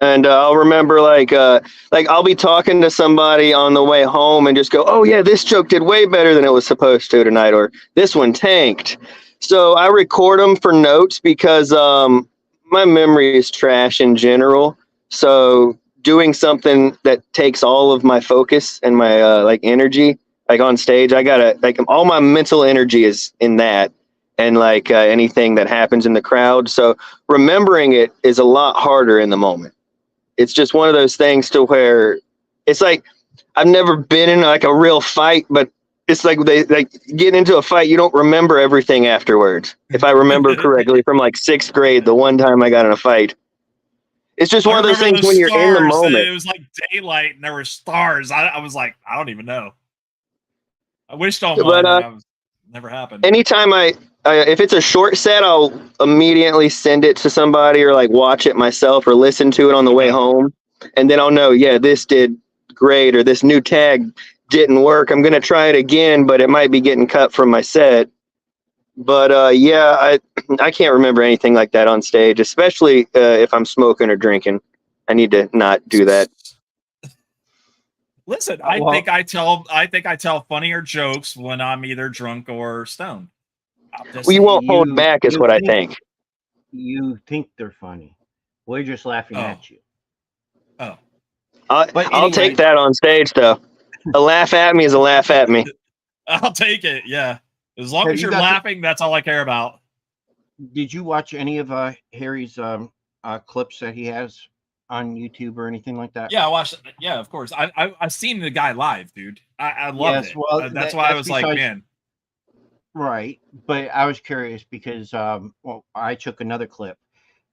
And I'll remember like I'll be talking to somebody on the way home and just go, oh yeah, this joke did way better than it was supposed to tonight, or this one tanked. So I record them for notes because my memory is trash in general. So doing something that takes all of my focus and my like energy, like on stage, I gotta like all my mental energy is in that, and like anything that happens in the crowd. So remembering it is a lot harder in the moment. It's just one of those things to where it's like I've never been in like a real fight, but it's like they like get into a fight, you don't remember everything afterwards. If I remember correctly from like 6th grade, the one time I got in a fight. It's just one of those things when you're in the moment. It was like daylight and there were stars. I was like, I don't even know. I wished on one, and I was never happened. Anytime if it's a short set, I'll immediately send it to somebody or like watch it myself or listen to it on the way home. And then I'll know, yeah, this did great, or this new tag didn't work. I'm going to try it again, but it might be getting cut from my set. But yeah, I can't remember anything like that on stage, especially if I'm smoking or drinking. I need to not do that. Listen, I think I tell funnier jokes when I'm either drunk or stoned. Well, you won't hold back, is what I think. You think they're funny. We're just laughing at you. Oh. I'll take that on stage, though. A laugh at me is a laugh at me. I'll take it, yeah. As long as you're laughing, that's all I care about. Did you watch any of Harry's clips that he has on YouTube or anything like that? Yeah, I watched. Yeah, of course. I've seen the guy live, dude. I loved it. Well, that's why I was like, man. Right, but I was curious because I took another clip.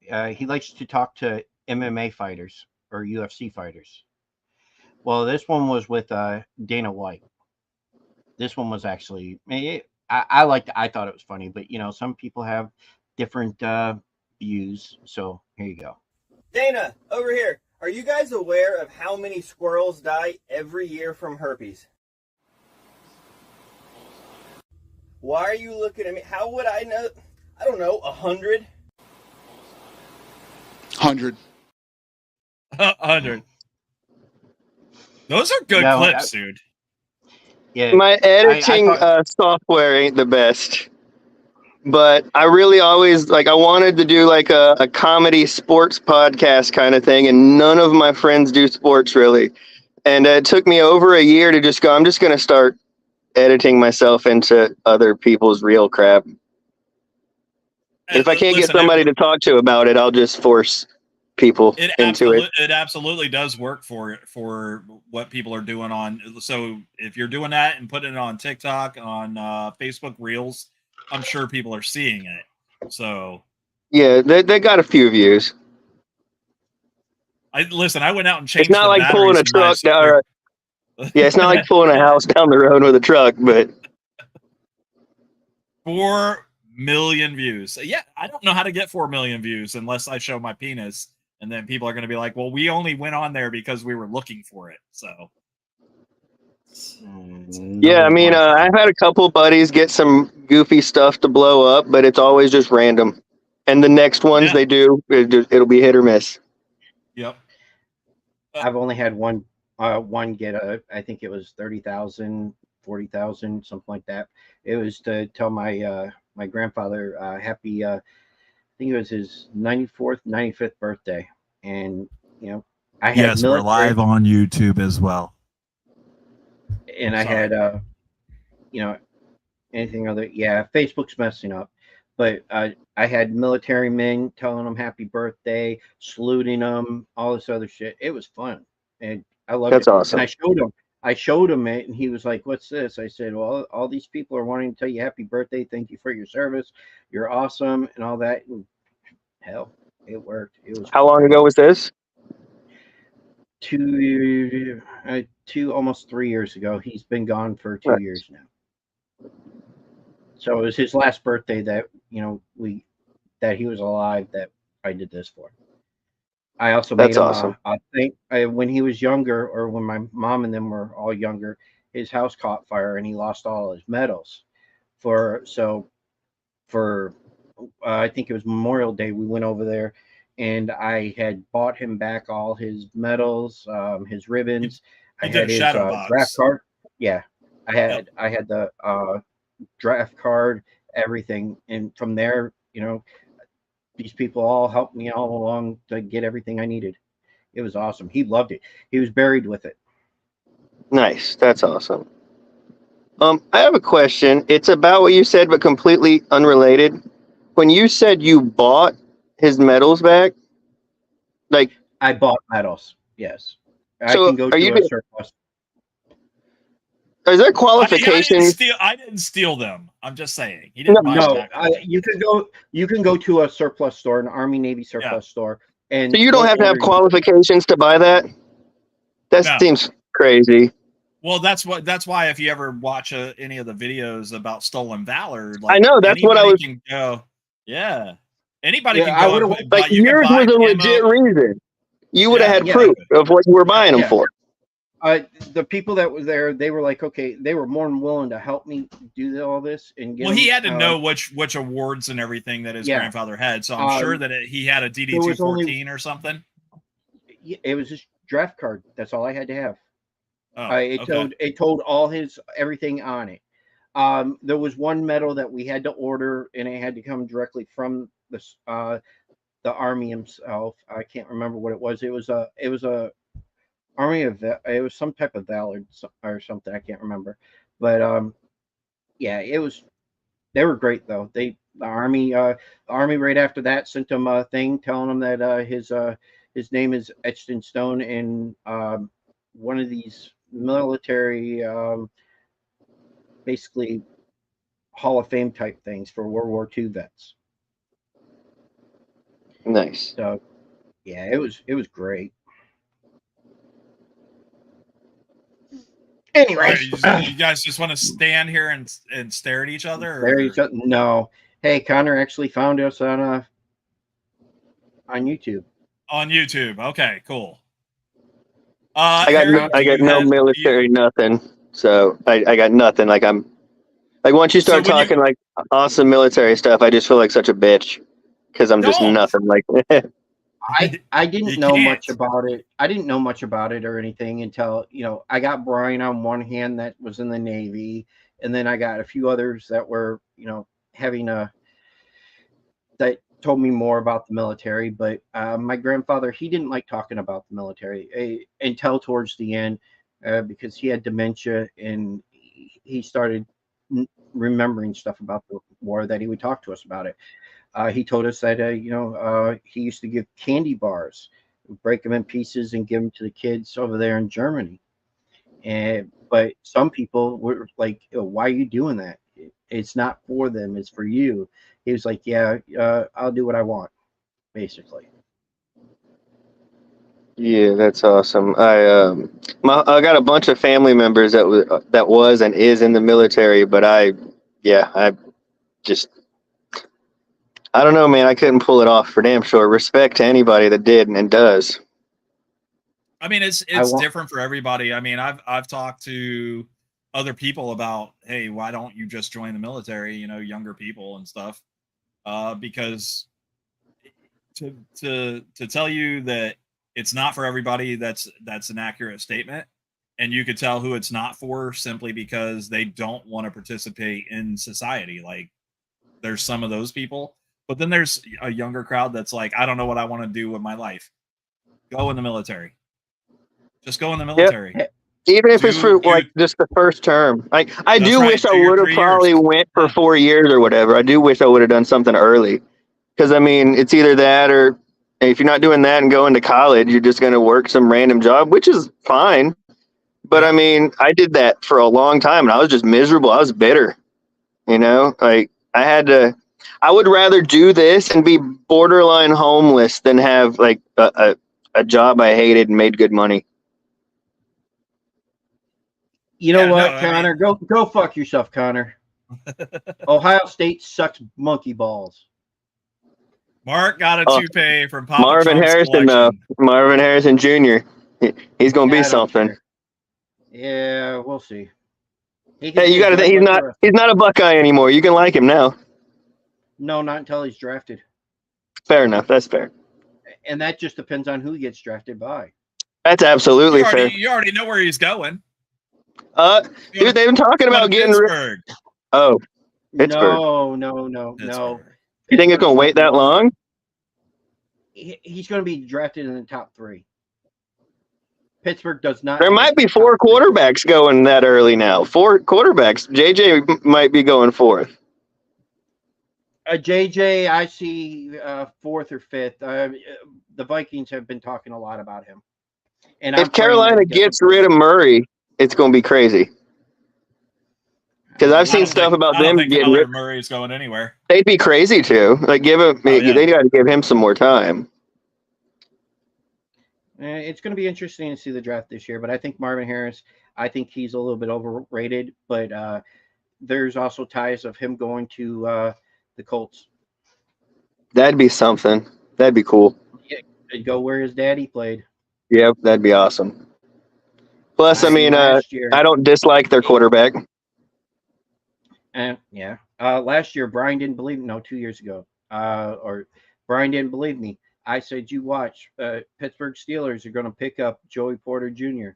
He likes to talk to MMA fighters or UFC fighters. Well, this one was with Dana White. This one was actually I liked it. I thought it was funny, but you know, some people have different views. So here you go. Dana, over here. Are you guys aware of how many squirrels die every year from herpes? Why are you looking at me? How would I know? I don't know, 100? 100. 100. Those are good clips, dude. Yeah. My editing software ain't the best. But I really always I wanted to do like a comedy sports podcast kind of thing, and none of my friends do sports really. And it took me over a year to just go, I'm just going to start editing myself into other people's real crap. And if I can't get somebody to talk to about it, I'll just force people into it. It absolutely does work for what people are doing on. So if you're doing that and putting it on TikTok, on Facebook Reels, I'm sure people are seeing it. So yeah, they got a few views. I went out and changed. It's not like pulling a truck down. Yeah, it's not like pulling a house down the road with a truck, but 4 million views. Yeah, I don't know how to get 4 million views unless I show my penis And then people are going to be like, well, we only went on there because we were looking for it. So. Yeah, I mean, I've had a couple buddies get some goofy stuff to blow up, but it's always just random. And the next ones they do, it'll be hit or miss. Yep. I've only had one get I think it was 30,000, 40,000, something like that. It was to tell my my grandfather happy. I think it was his 94th, 95th birthday, and I had yes, we're live on YouTube as well. And I had anything other. Yeah, Facebook's messing up, but I had military men telling them happy birthday, saluting them, all this other shit. It was fun, and I loved it. That's awesome. And I showed him it, and he was like, "What's this?" I said, "Well, all these people are wanting to tell you happy birthday, thank you for your service, you're awesome, and all that." And hell, it worked. It was. How long ago was this? 2 almost 3 years ago. He's been gone for 2 years now. So it was his last birthday that that he was alive that I did this for. I also made him awesome. I think when he was younger, or when my mom and them were all younger, his house caught fire and he lost all his medals. For I think it was Memorial Day, we went over there, and I had bought him back all his medals, his ribbons. I had his draft card. Yeah, I had the draft card, everything, and from there, these people all helped me all along to get everything I needed. It was awesome. He loved it. He was buried with it. Nice. That's awesome. I have a question. It's about what you said, but completely unrelated. When you said you bought his medals back, like I bought medals. Yes. So I can go to a surplus. Is there qualifications? I didn't steal them. I'm just saying. He didn't buy them back. You can go to a surplus store, an Army Navy surplus store, and so you don't have to have qualifications to buy that. That seems crazy. Well, that's why if you ever watch any of the videos about stolen valor, I know that's what I was. Can go, anybody can go. Like yours was a legit reason. You would have had proof of what you were buying them for. The people that were there, they were like, okay, they were more than willing to help me do all this and get. Well, he had to know which awards and everything that his grandfather had, so I'm sure that he had a DD 214 or something. It was his draft card. That's all I had to have. Oh, it told all his everything on it. There was one medal that we had to order, and it had to come directly from the Army himself. I can't remember what it was. It was a Army of it was some type of valor or something. I can't remember, but it was. They were great though. The Army right after that sent him a thing telling him that his name is etched in stone in one of these military basically Hall of Fame type things for World War II vets. Nice. So it was great. Anyway, you guys just want to stand here and stare at each other? No. Hey, Connor actually found us on YouTube. On YouTube. Okay, cool. I got no military, nothing. So I got nothing. Like once you start talking like awesome military stuff, I just feel like such a bitch because I'm just nothing like that. I didn't know much about it. I didn't know much about it or anything until, I got Brian on one hand that was in the Navy, and then I got a few others that were, that told me more about the military. But my grandfather, he didn't like talking about the military until towards the end because he had dementia and he started remembering stuff about the war that he would talk to us about it. He told us that, he used to give candy bars, break them in pieces and give them to the kids over there in Germany. But some people were like, why are you doing that? It's not for them. It's for you. He was like, I'll do what I want, basically. Yeah, that's awesome. I got a bunch of family members that was and is in the military, but I I don't know, man. I couldn't pull it off for damn sure. Respect to anybody that did and does. I mean, it's different for everybody. I mean, I've talked to other people about, hey, why don't you just join the military? You know, younger people and stuff, because to tell you that it's not for everybody, that's an accurate statement, and you could tell who it's not for simply because they don't want to participate in society. Like, there's some of those people, but then there's a younger crowd that's like, I don't know what I want to do with my life. Go in the military. Just go in the military. Yep. Even if it's for like just the first term. Like I do wish I would have probably went for 4 years or whatever. I do wish I would have done something early. Because I mean, it's either that or if you're not doing that and going to college, you're just going to work some random job, which is fine. But I mean, I did that for a long time and I was just miserable. I was bitter. You know, like I would rather do this and be borderline homeless than have like a job I hated and made good money. You know what, Connor? Go fuck yourself, Connor. Ohio State sucks monkey balls. Mark got a toupee from Papa Marvin Trump's Harrison, Marvin Harrison Jr. He's going to be something. Yeah, we'll see. Hey, you got to think he's not a Buckeye anymore. You can like him now. No, not until he's drafted. Fair enough. That's fair. And that just depends on who he gets drafted by. That's absolutely fair. You already know where he's going. Dude, they've been talking about getting Pittsburgh. Pittsburgh. No. You think it's going to wait that long? He's going to be drafted in the top 3. Pittsburgh does not. There might be 4 quarterbacks going that early now. 4 quarterbacks. JJ might be going 4th. JJ, I see 4th or 5th. The Vikings have been talking a lot about him. And if Carolina gets rid of Murray, it's going to be crazy. Because I've seen stuff about them getting rid of Murray's going anywhere. They'd be crazy too. Like give him, they got to give him some more time. It's going to be interesting to see the draft this year. But I think Marvin Harris, I think he's a little bit overrated. But there's also ties of him going to the Colts. That'd be something. That'd be cool. Yeah, go where his daddy played. Yep, that'd be awesome. Plus, I mean, I don't dislike their quarterback. Last year, Brian didn't believe me. No, 2 years ago. Or Brian didn't believe me. I said, you watch. Pittsburgh Steelers are going to pick up Joey Porter Jr.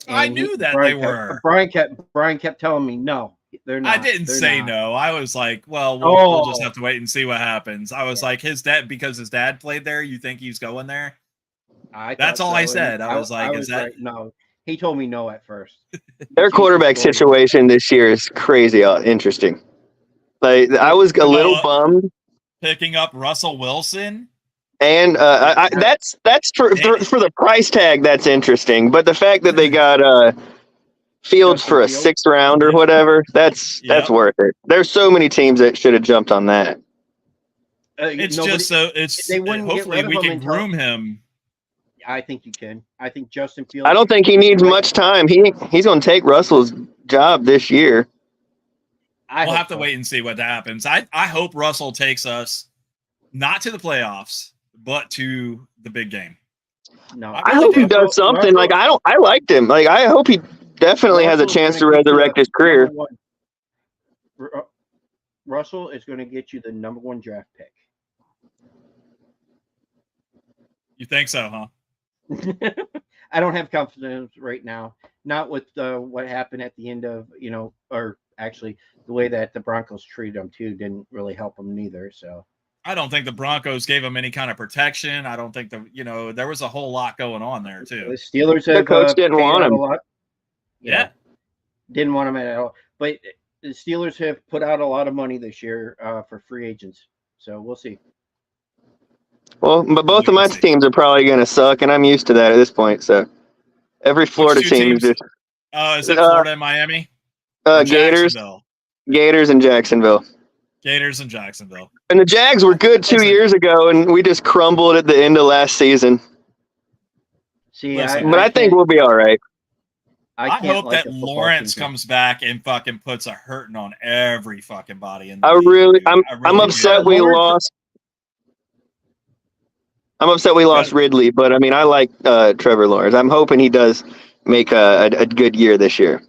I knew that they were. Brian kept telling me, no, they're not. I didn't say no. I was like, well, we'll just have to wait and see what happens. I was like, his dad, because his dad played there, you think he's going there? That's all I said. I was like, is that? Right. No, he told me no at first. Their quarterback situation this year is crazy interesting. Like I was a little bummed picking up Russell Wilson, and that's for the price tag. That's interesting, but the fact that they got Fields for a 6th round or whatever, that's worth it. There's so many teams that should have jumped on that. Hopefully we can groom him. I think you can. I think Justin Fields. I don't think he needs much time. He's going to take Russell's job this year. We'll have to wait and see what happens. I hope Russell takes us not to the playoffs, but to the big game. No, I hope he does something. Russell, I liked him. Like I hope he definitely has a chance to resurrect his career. Russell is going to get you the number 1 draft pick. You think so, huh? I don't have confidence right now. Not with what happened at the end of, or actually the way that the Broncos treated him too didn't really help him neither. So I don't think the Broncos gave him any kind of protection. I don't think there was a whole lot going on there too. The Steelers have the coach didn't want him. A lot. Yeah, didn't want him at all. But the Steelers have put out a lot of money this year for free agents. So we'll see. Well, but both of my teams are probably going to suck, and I'm used to that at this point. So every Florida team is just. Is it Florida and Miami? Gators and Jacksonville. Gators and Jacksonville. And the Jags were good 2 years ago, and we just crumbled at the end of last season. See, but I think we'll be all right. I can't hope like that a football Lawrence team. comes back and fucking puts a hurting on every fucking body in the I league, really, dude. I'm, I I'm really upset do. we Lawrence- lost. I'm upset we lost Ridley, but I mean, I like Trevor Lawrence. I'm hoping he does make a good year this year.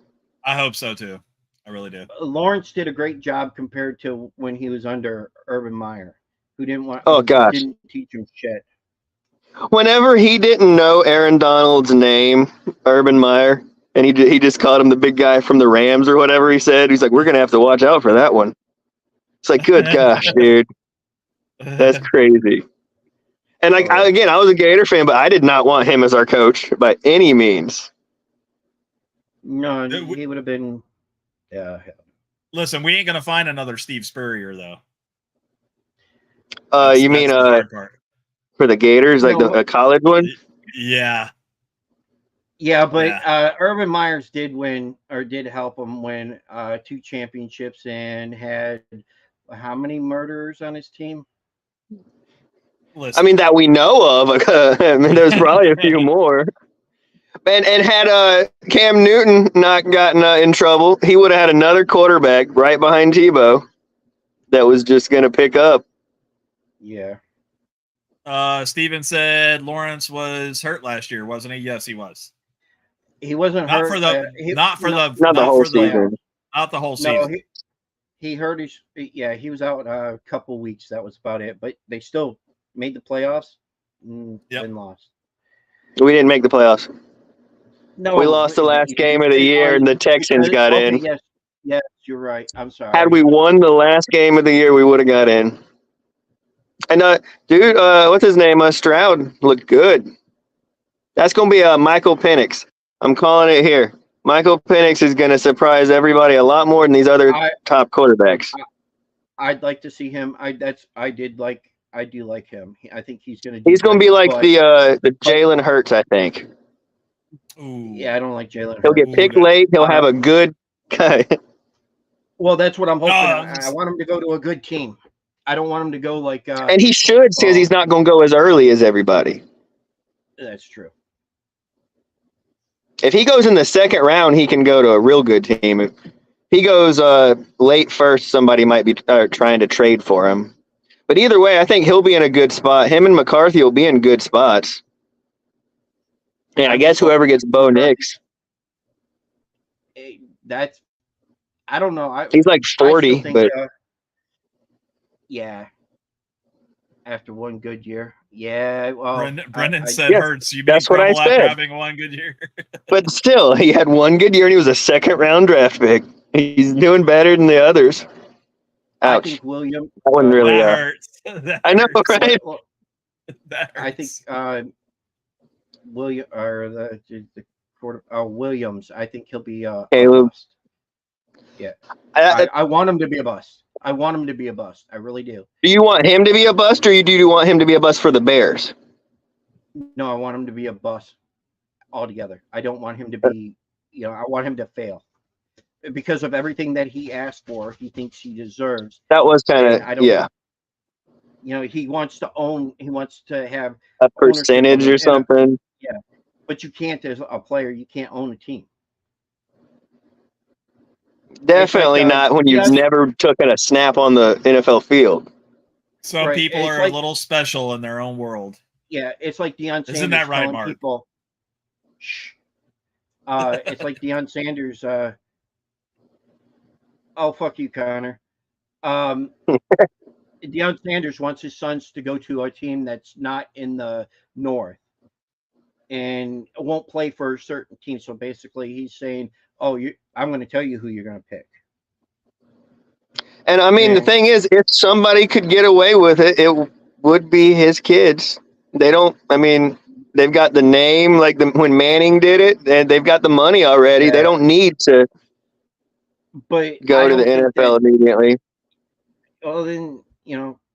I hope so too. I really do. Lawrence did a great job compared to when he was under Urban Meyer, who didn't want. Oh, who gosh. didn't teach him shit. Whenever he didn't know Aaron Donald's name, Urban Meyer, and he just called him the big guy from the Rams or whatever he said, he's like, we're gonna have to watch out for that one. It's like, good gosh, dude, that's crazy. And like I was a Gator fan, but I did not want him as our coach by any means. No, he would have been. Yeah. Listen, we ain't gonna find another Steve Spurrier though. You mean the hard part. for the Gators, like No, a college one? Yeah. Yeah, but Urban Myers did win or did help him win 2 championships and had how many murderers on his team? Listen. I mean, that we know of. I mean, there's probably a few more. And had Cam Newton not gotten in trouble, he would have had another quarterback right behind Tebow that was just going to pick up. Yeah. Steven said Lawrence was hurt last year, wasn't he? Yes, he was. He wasn't Not hurt. for the not for the not the whole season. Not the whole No, season. he hurt his. Yeah, he was out a couple weeks. That was about it. But they still made the playoffs. And lost. We didn't make the playoffs. No, we lost the last game of the year, and the Texans got in. Yes, you're right. I'm sorry. Had we won the last game of the year, we would have got in. And dude, what's his name? Stroud looked good. That's gonna be Michael Penix. I'm calling it here. Michael Penix is gonna surprise everybody a lot more than these other top quarterbacks. I'd like to see him. I do like him. I think he's gonna. He's gonna be like the Jalen Hurts, I think. Ooh. Yeah, I don't like Jalen. He'll get picked late. He'll have a good. Well, that's what I'm hoping. I want him to go to a good team. I don't want him to go like. And he should, because he's not going to go as early as everybody. That's true. If he goes in the second round, he can go to a real good team. If he goes late first, somebody might be trying to trade for him. But either way, I think he'll be in a good spot. Him and McCarthy will be in good spots. And I guess whoever gets Bo Nix. I don't know. He's like 40, but. Yeah. After one good year. Yeah. Well, Brendan said Hurts. You that's what I said. Having one good year. But still, he had one good year and he was a second-round draft pick. He's doing better than the others. Ouch. I think William. That one really hurts. I know, right? That hurts. I think William or the quarter Williams. I think he'll be Caleb. Yeah. I want him to be a bust. I want him to be a bust. I really do. Do you want him to be a bust, or do you want him to be a bust for the Bears? No, I want him to be a bust altogether. I don't want him to be, I want him to fail. Because of everything that he asked for, he thinks he deserves. That was kind of, yeah. He wants to have a percentage or something. Yeah. But you can't, as a player, you can't own a team. Definitely not when you've never taken a snap on the NFL field. Some people are a little special in their own world. Yeah, it's like Deion Sanders. Isn't that right, Mark? People, shh. It's like Deion Sanders. Oh, fuck you, Connor. Deion Sanders wants his sons to go to a team that's not in the North and won't play for a certain team. So basically, he's saying, I'm going to tell you who you're going to pick. And I mean, the thing is, if somebody could get away with it, it would be his kids. They've got the name, like when Manning did it, and they've got the money already. Yeah. They don't need to go to the NFL immediately. Well, then,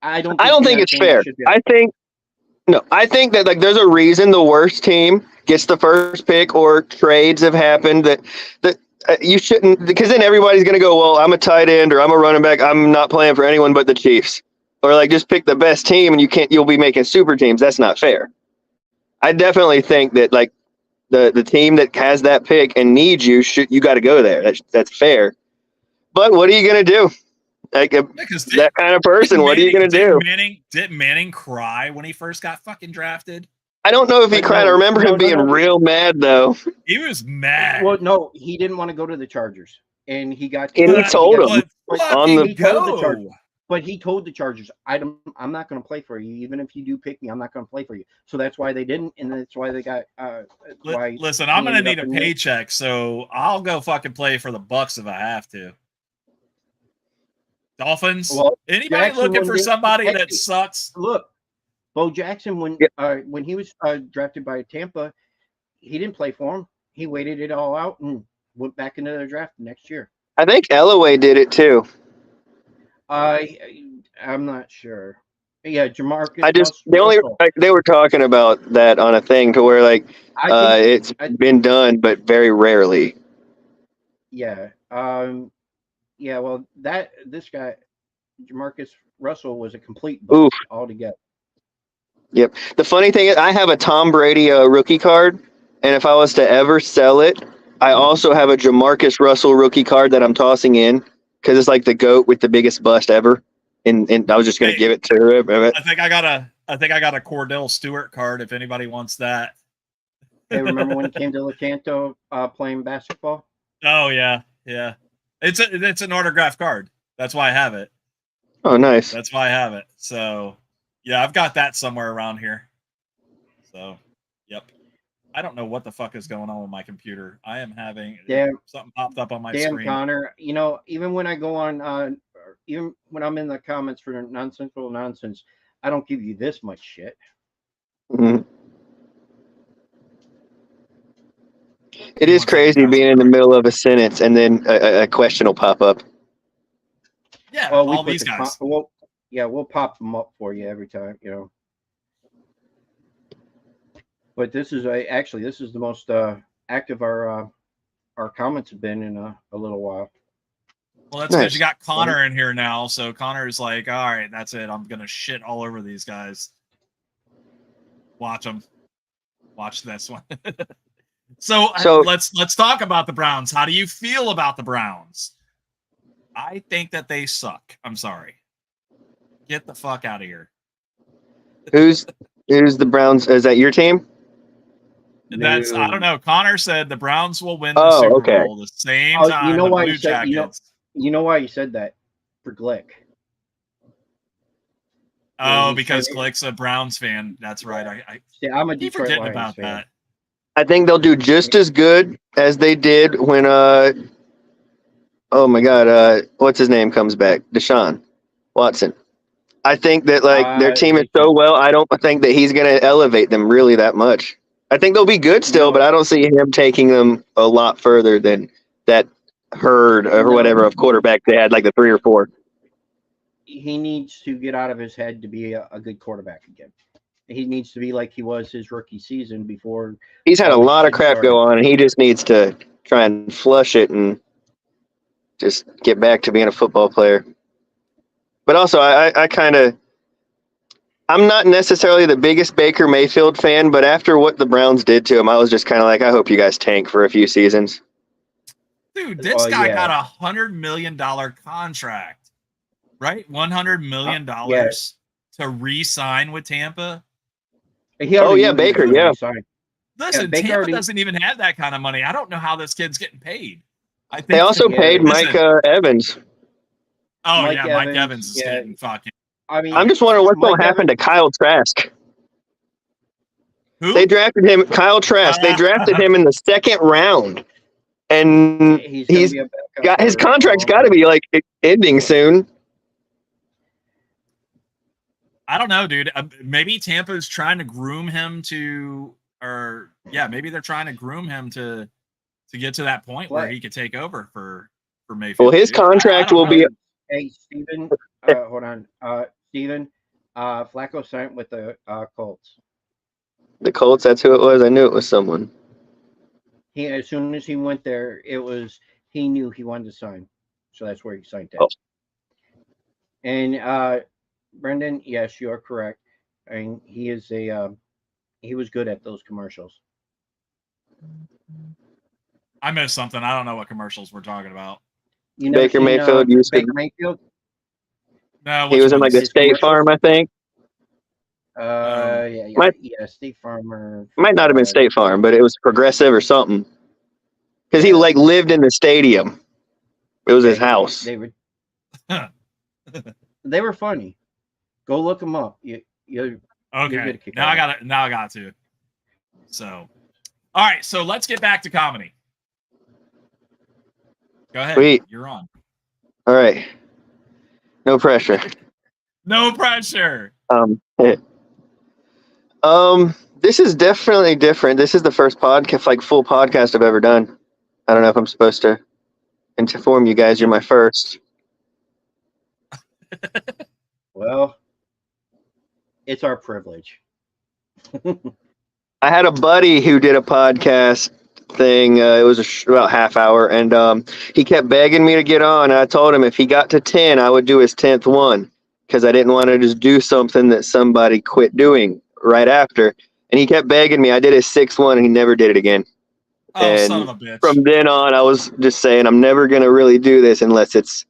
I don't think it's fair. I think that like there's a reason the worst team gets the first pick, or trades have happened that you shouldn't, because then everybody's going to go, well, I'm a tight end or I'm a running back. I'm not playing for anyone but the Chiefs. Or like just pick the best team and you'll be making super teams. That's not fair. I definitely think that like the team that has that pick and needs you, you got to go there. That's fair. But what are you going to do? Like that kind of person, what are you going to do? Didn't Manning cry when he first got fucking drafted? I don't know if he cried. I remember him being real mad, though. He was mad. Well, no, he didn't want to go to the Chargers, and he got. And he told him on the Chargers. But he told the Chargers, I'm not going to play for you. Even if you do pick me, I'm not going to play for you. So that's why they didn't, and that's why they got. Listen, I'm going to need a paycheck, so I'll go fucking play for the Bucks if I have to. Dolphins. Well, anybody looking for somebody that sucks? Look, Bo Jackson, when he was drafted by Tampa, he didn't play for him. He waited it all out and went back into the draft next year. I think Elway did it too. I'm not sure. Yeah, Jamarcus. They were talking about that on a thing to where it's been done, but very rarely. Yeah. Yeah. Well, this guy, Jamarcus Russell, was a complete bust altogether. Yep. The funny thing is, I have a Tom Brady rookie card, and if I was to ever sell it, I also have a Jamarcus Russell rookie card that I'm tossing in. Because it's like the GOAT with the biggest bust ever, and I was just going to give it to him. I think I got a Cordell Stewart card if anybody wants that. Hey, remember when he came to Lecanto playing basketball? Oh yeah. It's an autographed card. That's why I have it. Oh, nice. That's why I have it. So yeah, I've got that somewhere around here. So, yep. I don't know what the fuck is going on with my computer. I am having something popped up on my screen. Connor, even when I go on, even when I'm in the comments for nonsensical nonsense, I don't give you this much shit. Mm-hmm. It is crazy being in the middle of a sentence and then a question will pop up. Yeah, all these guys. We'll pop them up for you every time, But this is the most active our comments have been in a little while. Well, that's because you got Connor in here now. So Connor's like, all right, that's it. I'm gonna shit all over these guys. Watch them. Watch this one. so let's talk about the Browns. How do you feel about the Browns? I think that they suck. I'm sorry. Get the fuck out of here. Who's the Browns? Is that your team? I don't know. Connor said the Browns will win the Super Bowl the same time. You know why you said you know why you said that? For Glick. Oh, because Glick's a Browns fan. That's right. I'm a Detroit forgetting Lions about fan. that. I think they'll do just as good as they did when oh my God, what's his name comes back? Deshaun Watson. I think that their team is so well. I don't think that he's going to elevate them really that much. I think they'll be good still, but I don't see him taking them a lot further than that herd or whatever of quarterback they had, like the 3 or 4. He needs to get out of his head to be a good quarterback again. He needs to be like he was his rookie season before. He's had a lot of crap go on, and he just needs to try and flush it and just get back to being a football player. But also, I'm not necessarily the biggest Baker Mayfield fan, but after what the Browns did to him, I was just kind of like, I hope you guys tank for a few seasons. Dude, this guy got $100 million contract, right? $100 million to re-sign with Tampa. Baker, yeah. Listen, Tampa doesn't even have that kind of money. I don't know how this kid's getting paid. I think they also paid Mike Evans. Oh, Mike Evans is getting fucking. I mean, I'm just wondering what's going to happen to Kyle Trask. Who? They drafted him, Kyle Trask. They drafted him in the 2nd round, and he's got his contract's got to be ending soon. I don't know, dude. Maybe Tampa's trying to groom him maybe they're trying to groom him to get to that point where he could take over for Mayfield. Well, his contract will be. Hey, Steven, hold on. Steven, Flacco signed with the Colts. The Colts, that's who it was. I knew it was someone. As soon as he went there, he knew he wanted to sign. So that's where he signed that. Oh. And Brendan, yes, you are correct. And he was good at those commercials. I missed something. I don't know what commercials we're talking about. You never Baker seen, Mayfield used to. Baker Mayfield? No, He which was in like ones? a State Farm, I think. Yeah, State Farmer. Might not have been State Farm, but it was Progressive or something. Because he like lived in the stadium. It was his house. They were funny. Go look them up. Okay. Get a Now I got to. So, all right. So let's get back to comedy. Go ahead. Sweet. You're on. All right. No pressure. No pressure. This is definitely different. This is the first podcast, like full podcast I've ever done. I don't know if I'm supposed to inform you guys. You're my first. Well, it's our privilege. I had a buddy who did a podcast thing. It was about half hour, and he kept begging me to get on. I told him if he got to 10, I would do his 10th one because I didn't want to just do something that somebody quit doing right after. And he kept begging me. I did his 6th one, and he never did it again. Oh, and son of a bitch. From then on, I was just saying I'm never going to really do this unless it's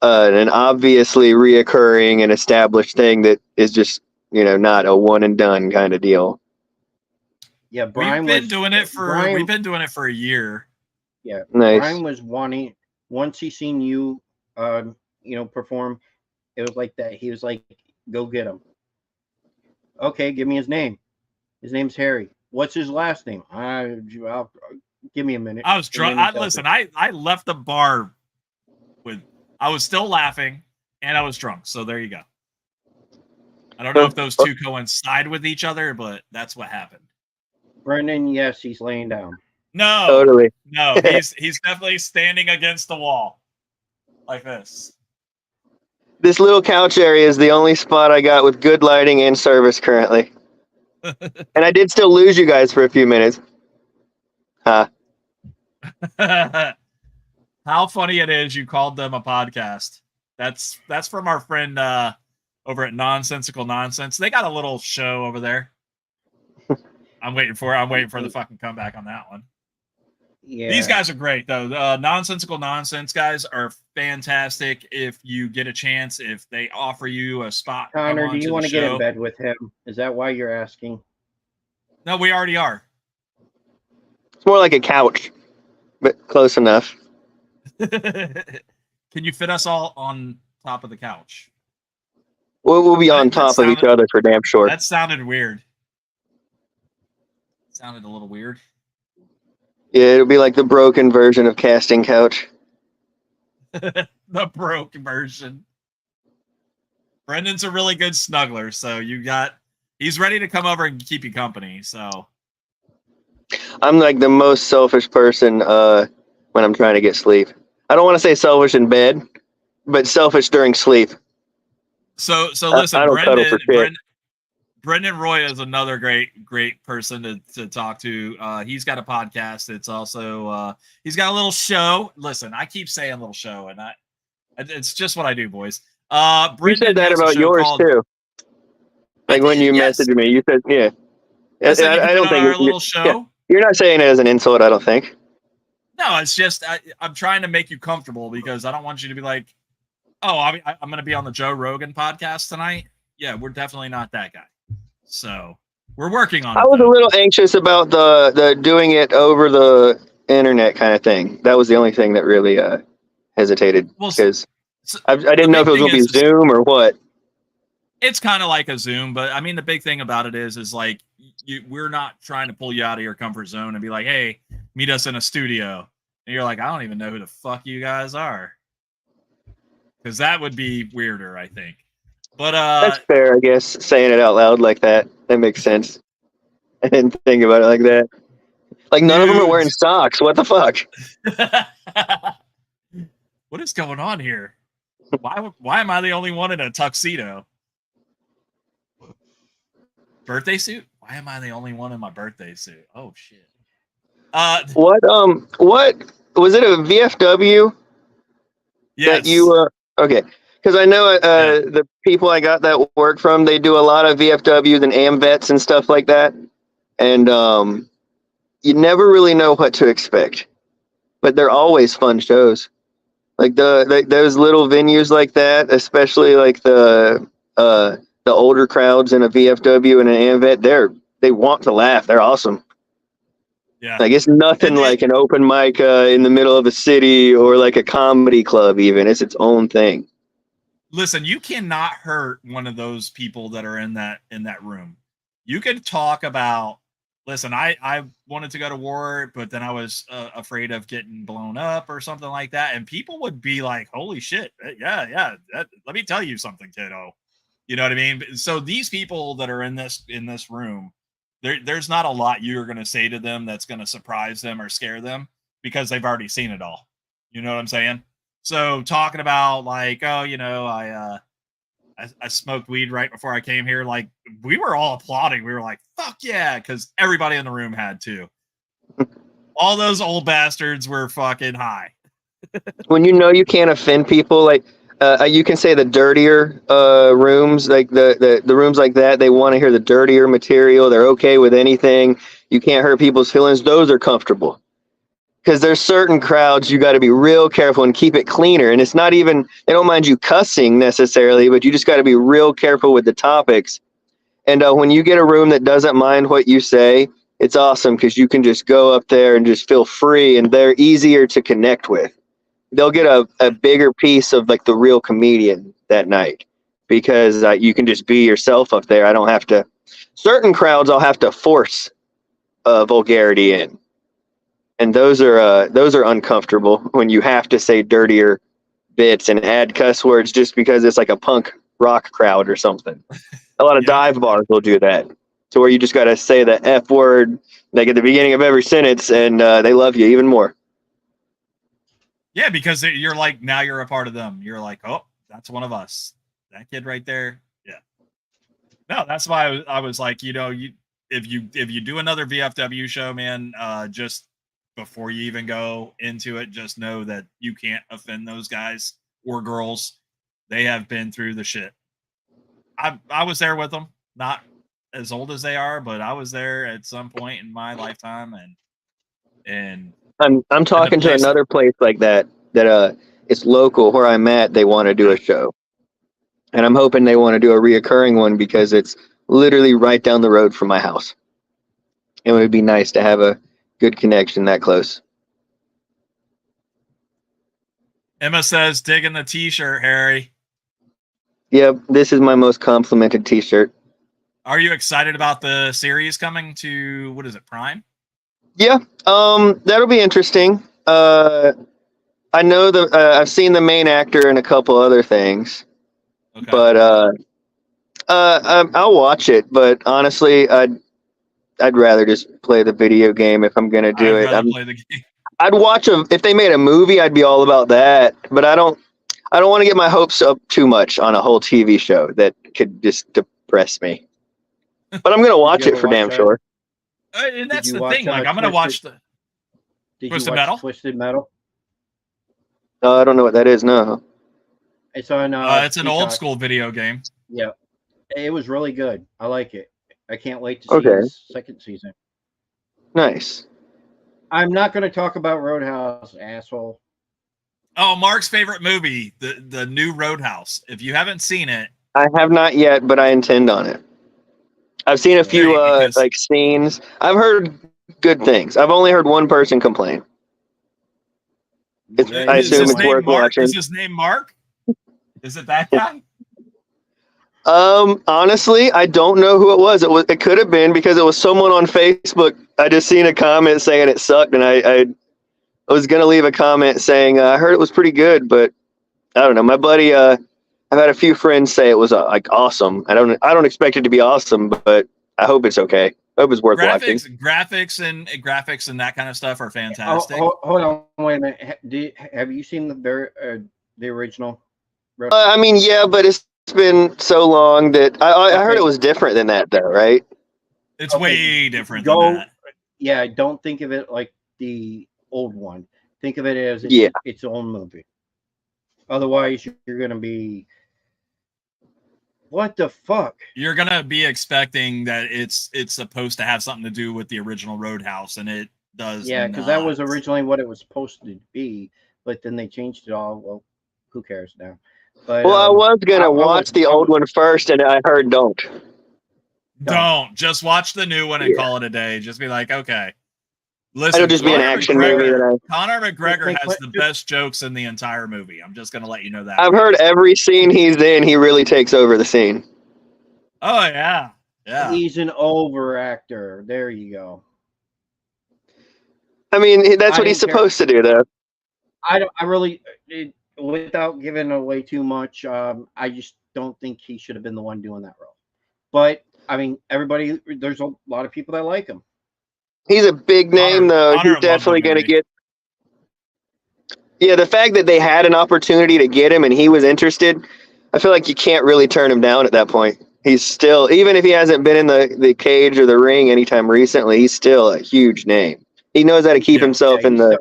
an obviously reoccurring and established thing that is just, not a one and done kind of deal. Yeah, Brian we've been doing it for a year. Yeah, nice. Brian was wanting, once he seen you, perform, it was like that. He was like, "Go get him." Okay, give me his name. His name's Harry. What's his last name? I'll give me a minute. I was drunk. I left the bar I was still laughing and I was drunk. So there you go. I don't know if those two coincide with each other, but that's what happened. Brendan, yes, he's laying down. No, totally. No, he's definitely standing against the wall like this. This little couch area is the only spot I got with good lighting and service currently. And I did still lose you guys for a few minutes. How funny it is you called them a podcast. That's from our friend over at Nonsensical Nonsense. They got a little show over there. I'm waiting for the fucking comeback on that one. Yeah. These guys are great though. Nonsensical Nonsense guys are fantastic. If you get a chance, if they offer you a spot, Connor, do you want to get in bed with him? Is that why you're asking? No, we already are. It's more like a couch, but close enough. Can you fit us all on top of the couch? We'll be on top of each other for damn sure. That sounded weird. Sounded a little weird. Yeah, it'll be like the broken version of casting couch. The broken version. Brendan's a really good snuggler, so he's ready to come over and keep you company. So I'm like the most selfish person when I'm trying to get sleep. I don't want to say selfish in bed, but selfish during sleep. So listen, I don't cuddle for shit. Brendan Roy is another great person to talk to. He's got a podcast. It's also he's got a little show. Listen, I keep saying little show, and it's just what I do, boys. You said that about yours too. Like when you messaged me, you said, "Yeah." I don't think our little show. Yeah, you're not saying it as an insult. I don't think. No, it's just I'm trying to make you comfortable because I don't want you to be like, "Oh, I'm going to be on the Joe Rogan podcast tonight." Yeah, we're definitely not that guy. So we're working on it. I was a little anxious about the doing it over the internet kind of thing. That was the only thing that really hesitated because I didn't know if it was going to be Zoom or what. It's kind of like a Zoom, but I mean, the big thing about it is like we're not trying to pull you out of your comfort zone and be like, "Hey, meet us in a studio." And you're like, "I don't even know who the fuck you guys are," because that would be weirder, I think. But that's fair, I guess. Saying it out loud like that makes sense. I didn't think about it like that. Like none of them are wearing socks. What the fuck? What is going on here? Why am I the only one in a tuxedo? Birthday suit? Why am I the only one in my birthday suit? Oh shit. What was it, a VFW? Yes. That you okay. Because I know the people I got that work from, they do a lot of VFWs and AMVETs and stuff like that. And you never really know what to expect, but they're always fun shows. Like those little venues like that, especially like the older crowds in a VFW and an AMVET, they want to laugh. They're awesome. Yeah. Like it's nothing like an open mic in the middle of a city or like a comedy club. Even it's its own thing. Listen, you cannot hurt one of those people that are in that room. You could talk about. Listen, I wanted to go to war, but then I was afraid of getting blown up or something like that, and people would be like, "Holy shit, yeah, let me tell you something, kiddo." You know what I mean? So these people that are in this room, there's not a lot you're going to say to them that's going to surprise them or scare them because they've already seen it all. You know what I'm saying? So talking about like, oh, I smoked weed right before I came here. Like we were all applauding. We were like, fuck yeah. Cause everybody in the room had to. All those old bastards were fucking high. When you can't offend people, like you can say the dirtier rooms, like the rooms like that, they want to hear the dirtier material. They're okay with anything. You can't hurt people's feelings. Those are comfortable. Because there's certain crowds you got to be real careful and keep it cleaner. And it's not even, they don't mind you cussing necessarily, but you just got to be real careful with the topics. And when you get a room that doesn't mind what you say, it's awesome because you can just go up there and just feel free, and they're easier to connect with. They'll get a bigger piece of like the real comedian that night because you can just be yourself up there. I don't have to, certain crowds I'll have to force vulgarity in. And those are uncomfortable when you have to say dirtier bits and add cuss words just because it's like a punk rock crowd or something. A lot of dive bars will do that, to where you just got to say the F word like at the beginning of every sentence, and they love you even more. Yeah, because you're like, now you're a part of them. You're like, oh, that's one of us. That kid right there. Yeah. No, that's why I was like, if you do another VFW show, man, just before you even go into it, just know that you can't offend those guys or girls. They have been through the shit. I was there with them, not as old as they are, but I was there at some point in my lifetime, and I'm talking to another place like that it's local where I'm at. They want to do a show, and I'm hoping they want to do a reoccurring one because it's literally right down the road from my house. It would be nice to have a good connection that close. Emma says, digging the t-shirt, Harry. Yep, this is my most complimented t-shirt. Are you excited about the series coming to, what is it, Prime? Yeah, that'll be interesting. I know I've seen the main actor in a couple other things, okay. But I'll watch it. But honestly, I'd rather just play the video game if I'm gonna do it. Play the game. I'd watch them if they made a movie. I'd be all about that. But I don't want to get my hopes up too much on a whole TV show that could just depress me. But I'm gonna watch it for damn sure. And that's the thing. Like I'm gonna watch the Twisted Metal. Twisted Metal. I don't know what that is. No. It's on. It's an old school video game. Yeah, it was really good. I like it. I can't wait to see the second season. Nice. I'm not going to talk about Roadhouse, asshole. Oh, Mark's favorite movie, the new Roadhouse. If you haven't seen it, I have not yet, but I intend on it. I've seen a few like scenes. I've heard good things. I've only heard one person complain. I assume it's worth watching. Is his name Mark? Is it that guy? Honestly, I don't know who it was. It could have been because it was someone on Facebook. I just seen a comment saying it sucked, and I was gonna leave a comment saying I heard it was pretty good, but I don't know. My buddy, I've had a few friends say it was like awesome. I don't expect it to be awesome, but I hope it's okay. I hope it's worth watching. Graphics and that kind of stuff are fantastic. Hold on, wait a minute. Have you seen the original? I mean, yeah, but it's been so long that I heard it was different than that, though, right? It's way different than that. Yeah, don't think of it like the old one. Think of it as its own movie. Otherwise, you're going to be What the fuck? You're gonna be expecting that it's supposed to have something to do with the original Roadhouse, and it does. Yeah, because that was not. originally what it was supposed to be, but then they changed it all. Well, who cares now? But Well, I was gonna I watch the old one first, and I heard don't. Don't just watch the new one and Yeah. call it a day. Just be like, okay. It'll Listen, just be an action movie. Conor McGregor Make has fun- the best jokes in the entire movie. I'm just gonna let you know that. I've heard every scene he's in, he really takes over the scene. Oh yeah, yeah. He's an over actor. There you go. I mean, that's I what he's don't care. supposed to do, though. I really, without giving away too much, I just don't think he should have been the one doing that role. But I mean, there's a lot of people that like him. He's a big name, though. Connor He's loved definitely the going to movie. get. Yeah, the fact that they had an opportunity to get him and he was interested, I feel like you can't really turn him down at that point. He's still, even if he hasn't been in the cage or the ring anytime recently, he's still a huge name. He knows how to keep Yeah. himself in he's the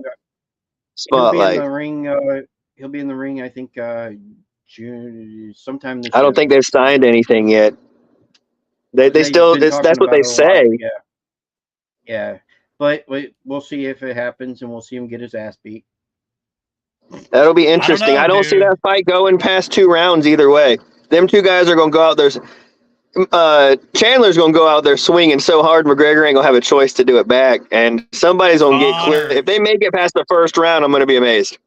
still got- He'll be in spotlight. the ring. He'll be in the ring. I think June sometime this. I don't think year. they've signed anything yet. They They've still, been that's talking what they about it a lot, say. Yeah, yeah. But we'll see if it happens, and we'll see him get his ass beat. That'll be interesting. know, I don't see dude. that fight going past 2 rounds either way. Them two guys are going to go out there. Chandler's going to go out there swinging so hard, McGregor ain't going to have a choice to do it back. And somebody's going to get clear. If they make it past the first round, I'm going to be amazed.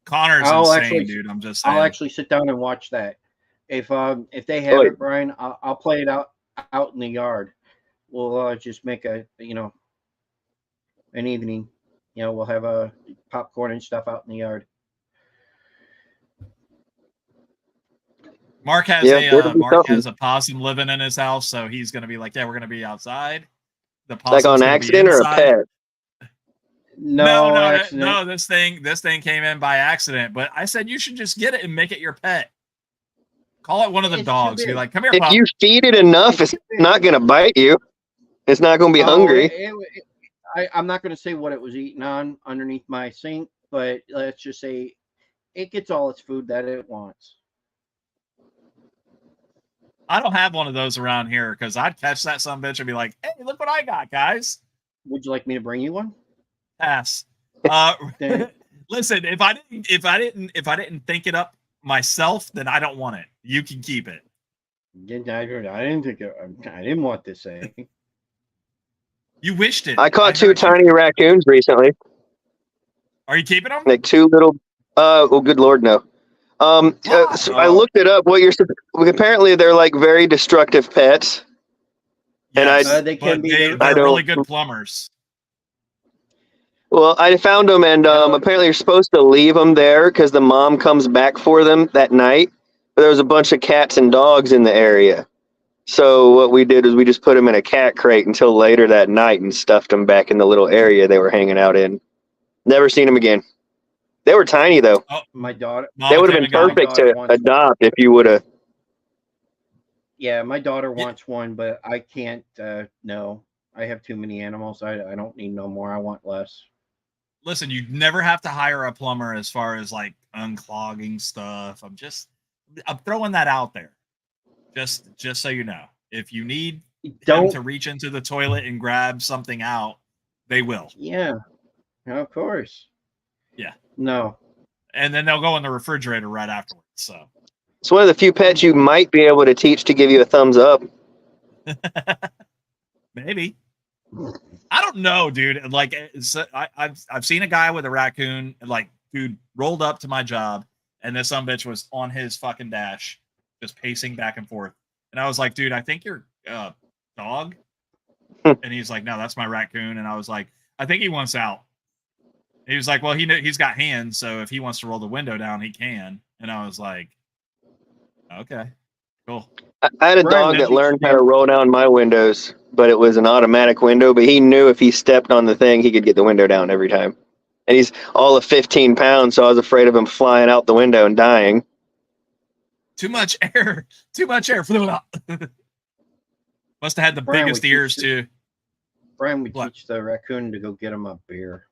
Connor's I'll insane, actually- dude. I'm just saying. I'll actually sit down and watch that. If they have it, Brian, I'll play it out in the yard. We'll just make an evening. We'll have a popcorn and stuff out in the yard. Mark has Yeah, a possum living in his house, so he's gonna be like, yeah, we're gonna be outside. The Like possum's on gonna be accident or a inside. pet? No, No, accident. this thing came in by accident. But I said you should just get it and make it your pet. Call it one of the It's too dogs. Be big. like, come here, If pup. you feed it enough, it's not going to bite you. It's not going to be hungry. I'm not going to say what it was eating on underneath my sink, but let's just say it gets all its food that it wants. I don't have one of those around here because I'd catch that son of a bitch and be like, hey, look what I got, guys. Would you like me to bring you one? Pass. Listen, if I didn't think it up myself, then I don't want it. You can keep it. I didn't think I didn't want this egg. You wished it. I caught 2 heard you. tiny raccoons recently. Are you keeping them? Like 2 little. Oh, good Lord, no. So I looked it up. Apparently they're like very destructive pets. Yes, And they but can be. they're I don't- really good plumbers. Well, I found them, and apparently you're supposed to leave them there because the mom comes back for them that night. But there was a bunch of cats and dogs in the area. So what we did is we just put them in a cat crate until later that night and stuffed them back in the little area they were hanging out in. Never seen them again. They were tiny, though. My daughter. Mama They would have came been and got 'em. perfect daughter to wants- adopt if you would have. Yeah, my daughter wants one, but I can't. No, I have too many animals. I don't need no more. I want less. Listen, you never have to hire a plumber as far as like unclogging stuff. I'm throwing that out there. Just so you know. If you need them Don't. to reach into the toilet and grab something out, they will. Yeah, of course. Yeah. No. And then they'll go in the refrigerator right afterwards. So It's one of the few pets you might be able to teach to give you a thumbs up. maybe. I don't know, dude. Like I've seen a guy with a raccoon, like, dude, rolled up to my job, and this son of a bitch was on his fucking dash, just pacing back and forth. And I was like, dude, I think you're a dog. And he's like, no, that's my raccoon. And I was like, I think he wants out. He was like, well, he's got hands, so if he wants to roll the window down, he can. And I was like, okay, cool. I had a dog that learned how to roll down my windows, but it was an automatic window. But he knew if he stepped on the thing, he could get the window down every time. And he's all of 15 pounds, so I was afraid of him flying out the window and dying. Too much air. Must have had the Brian, biggest we ears teach too. Brian, we What? teach the raccoon to go get him a beer.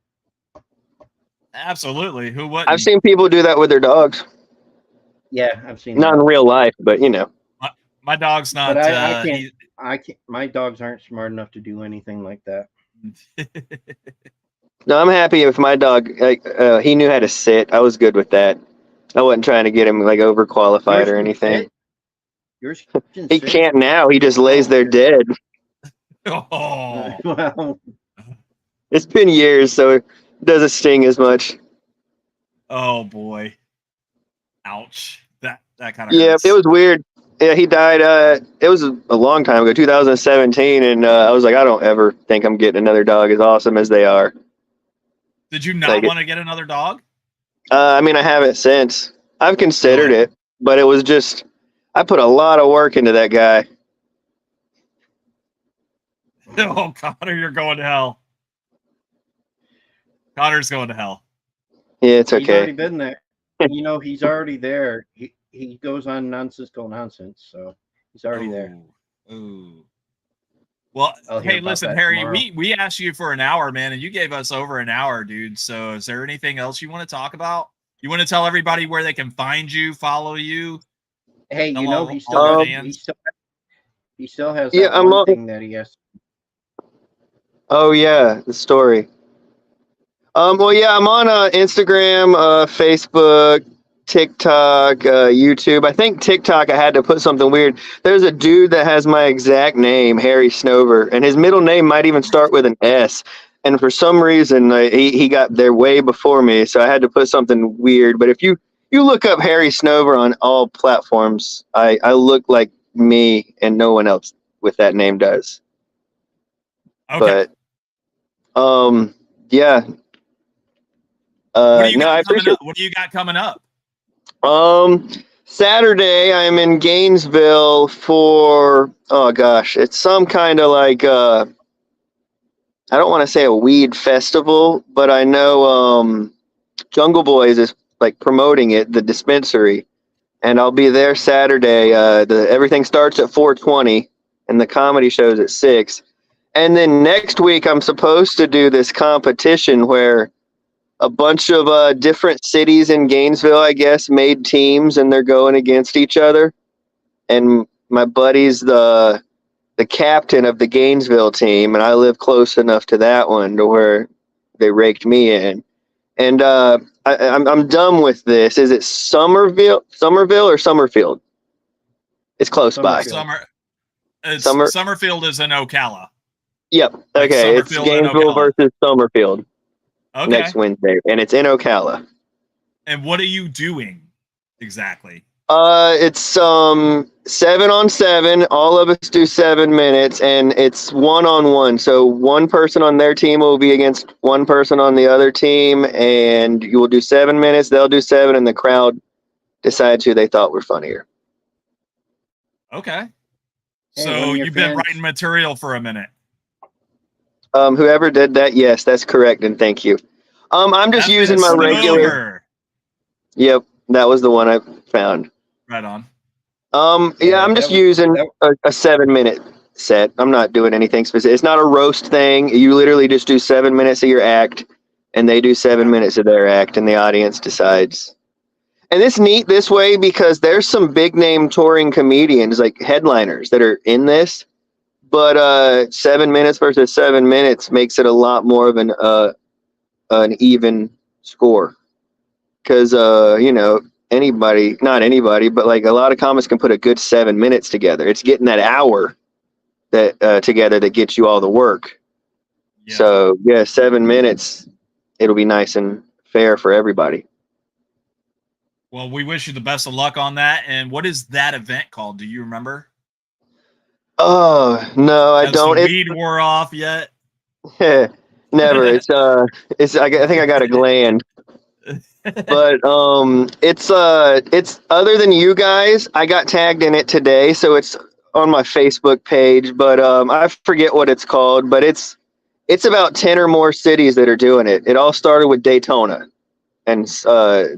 Absolutely. Who wouldn't? I've seen people do that with their dogs. Yeah, I've seen Not that. in real life, but you know. My dog's not. But I can't. I can't. My dogs aren't smart enough to do anything like that. No, I'm happy if my dog, he knew how to sit. I was good with that. I wasn't trying to get him like overqualified Yours or can anything. sit? Yours can He sit? can't now. He just lays Oh, there dead. Oh, Well, It's been years, so it doesn't sting as much. oh boy. Ouch. That kind of Yeah, hurts. it was weird. Yeah, he died. It was a long time ago, 2017, and I was like, I don't ever think I'm getting another dog as awesome as they are. Did you not Like, want to get another dog? I mean, I haven't since. I've considered Really? it, but it was just I put a lot of work into that guy. Oh, Connor, you're going to hell. Connor's going to hell. Yeah, it's he's already okay. been there. He's already there. He goes on nonsensical nonsense, so he's already there. Ooh. Well, I'll hear hey, about listen, that Harry, tomorrow. we asked you for an hour, man, and you gave us over an hour, dude. So is there anything else you want to talk about? You want to tell everybody where they can find you, follow you? Hey, Tell you know all- he all still the has, fans? he still has Yeah, that I'm one on. thing that he has. Oh yeah, the story. Well, yeah, I'm on Instagram, Facebook, TikTok, YouTube. I think TikTok, I had to put something weird. There's a dude that has my exact name, Harry Snover, and his middle name might even start with an S. And for some reason, he got there way before me, so I had to put something weird. But if you look up Harry Snover on all platforms, I look like me, and no one else with that name does. Okay. But yeah. What do you No, I got coming appreciate up? What do you got coming up? Saturday I'm in Gainesville for, oh gosh, it's some kind of like I don't want to say a weed festival, but I know Jungle Boys is like promoting it, the dispensary, and I'll be there Saturday. Everything starts at 4:20 and the comedy show's at 6. And then next week I'm supposed to do this competition where a bunch of different cities in Gainesville, I guess, made teams and they're going against each other. And my buddy's the captain of the Gainesville team, and I live close enough to that one to where they raked me in. And I'm done with this. Is it Somerville or Summerfield? It's close by. Summerfield. Summerfield is in Ocala. Yep. Like Okay. It's Summerfield and Gainesville Ocala. versus Summerfield Okay. next Wednesday, and it's in Ocala. And what are you doing exactly? It's 7-on-7. All of us do 7 minutes, and it's 1-on-1. So one person on their team will be against one person on the other team, and you will do 7 minutes. They'll do 7, and the crowd decides who they thought were funnier. Okay. Hey, So one of your you've been fans- writing material for a minute. Whoever did that, yes, that's correct, and thank you. I'm just That's using my Snover. regular. Yep, that was the one I found. Right on. Yeah, I'm just using a 7-minute set. I'm not doing anything specific. It's not a roast thing. You literally just do 7 minutes of your act, and they do 7 minutes of their act, and the audience decides. And it's neat this way because there's some big name touring comedians, like headliners, that are in this. But 7 minutes versus 7 minutes makes it a lot more of an even score. Because anybody, not anybody, but like a lot of comics can put a good 7 minutes together. It's getting that hour that together that gets you all the work. Yeah. So yeah, 7 minutes, it'll be nice and fair for everybody. Well, we wish you the best of luck on that. And what is that event called? Do you remember? Oh no, I Has don't. the weed wore off yet? Never. It's I think I got a gland. But it's other than you guys, I got tagged in it today, so it's on my Facebook page, but I forget what it's called, but it's about 10 or more cities that are doing it. It all started with Daytona, and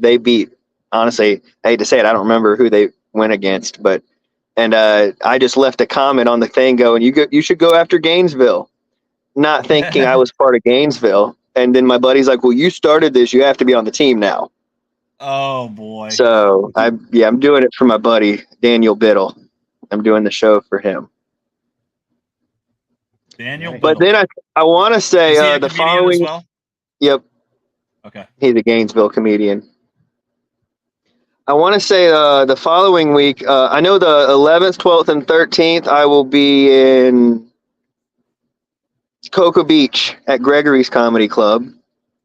they beat, honestly, I hate to say it, I don't remember who they went against, but I just left a comment on the thing going, you should go after Gainesville, not thinking I was part of Gainesville. And then my buddy's like, well, you started this, you have to be on the team now. Oh boy. So I'm doing it for my buddy Daniel Biddle. I'm doing the show for him. Daniel Nice. But Biddle. then I want to say Is he a the comedian as following. well? Yep, Okay. he's a Gainesville comedian. I want to say the following week. I know the 11th, 12th, and 13th. I will be in Cocoa Beach at Gregory's Comedy Club,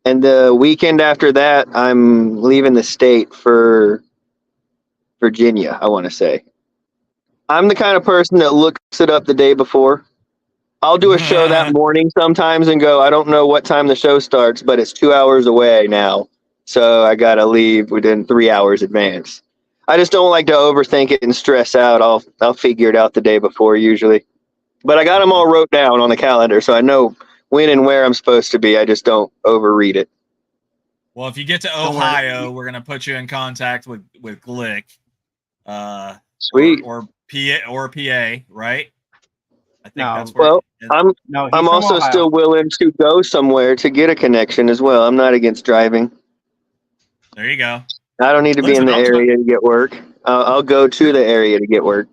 and the weekend after that, I'm leaving the state for Virginia. I want to say. I'm the kind of person that looks it up the day before. I'll do a show that morning sometimes and go, I don't know what time the show starts, but it's 2 hours away now. So I got to leave within 3 hours advance. I just don't like to overthink it and stress out. I'll figure it out the day before usually. But I got them all wrote down on the calendar, so I know when and where I'm supposed to be. I just don't overread it. Well, if you get to Don't worry. Ohio, we're gonna put you in contact with Glick, Sweet. or PA, right? I think No, that's where. Well, I'm No, he's I'm from also Ohio. still willing to go somewhere to get a connection as well. I'm not against driving. There you go. I don't need to be in Listen, the area to get work. I'll go to the area to get work.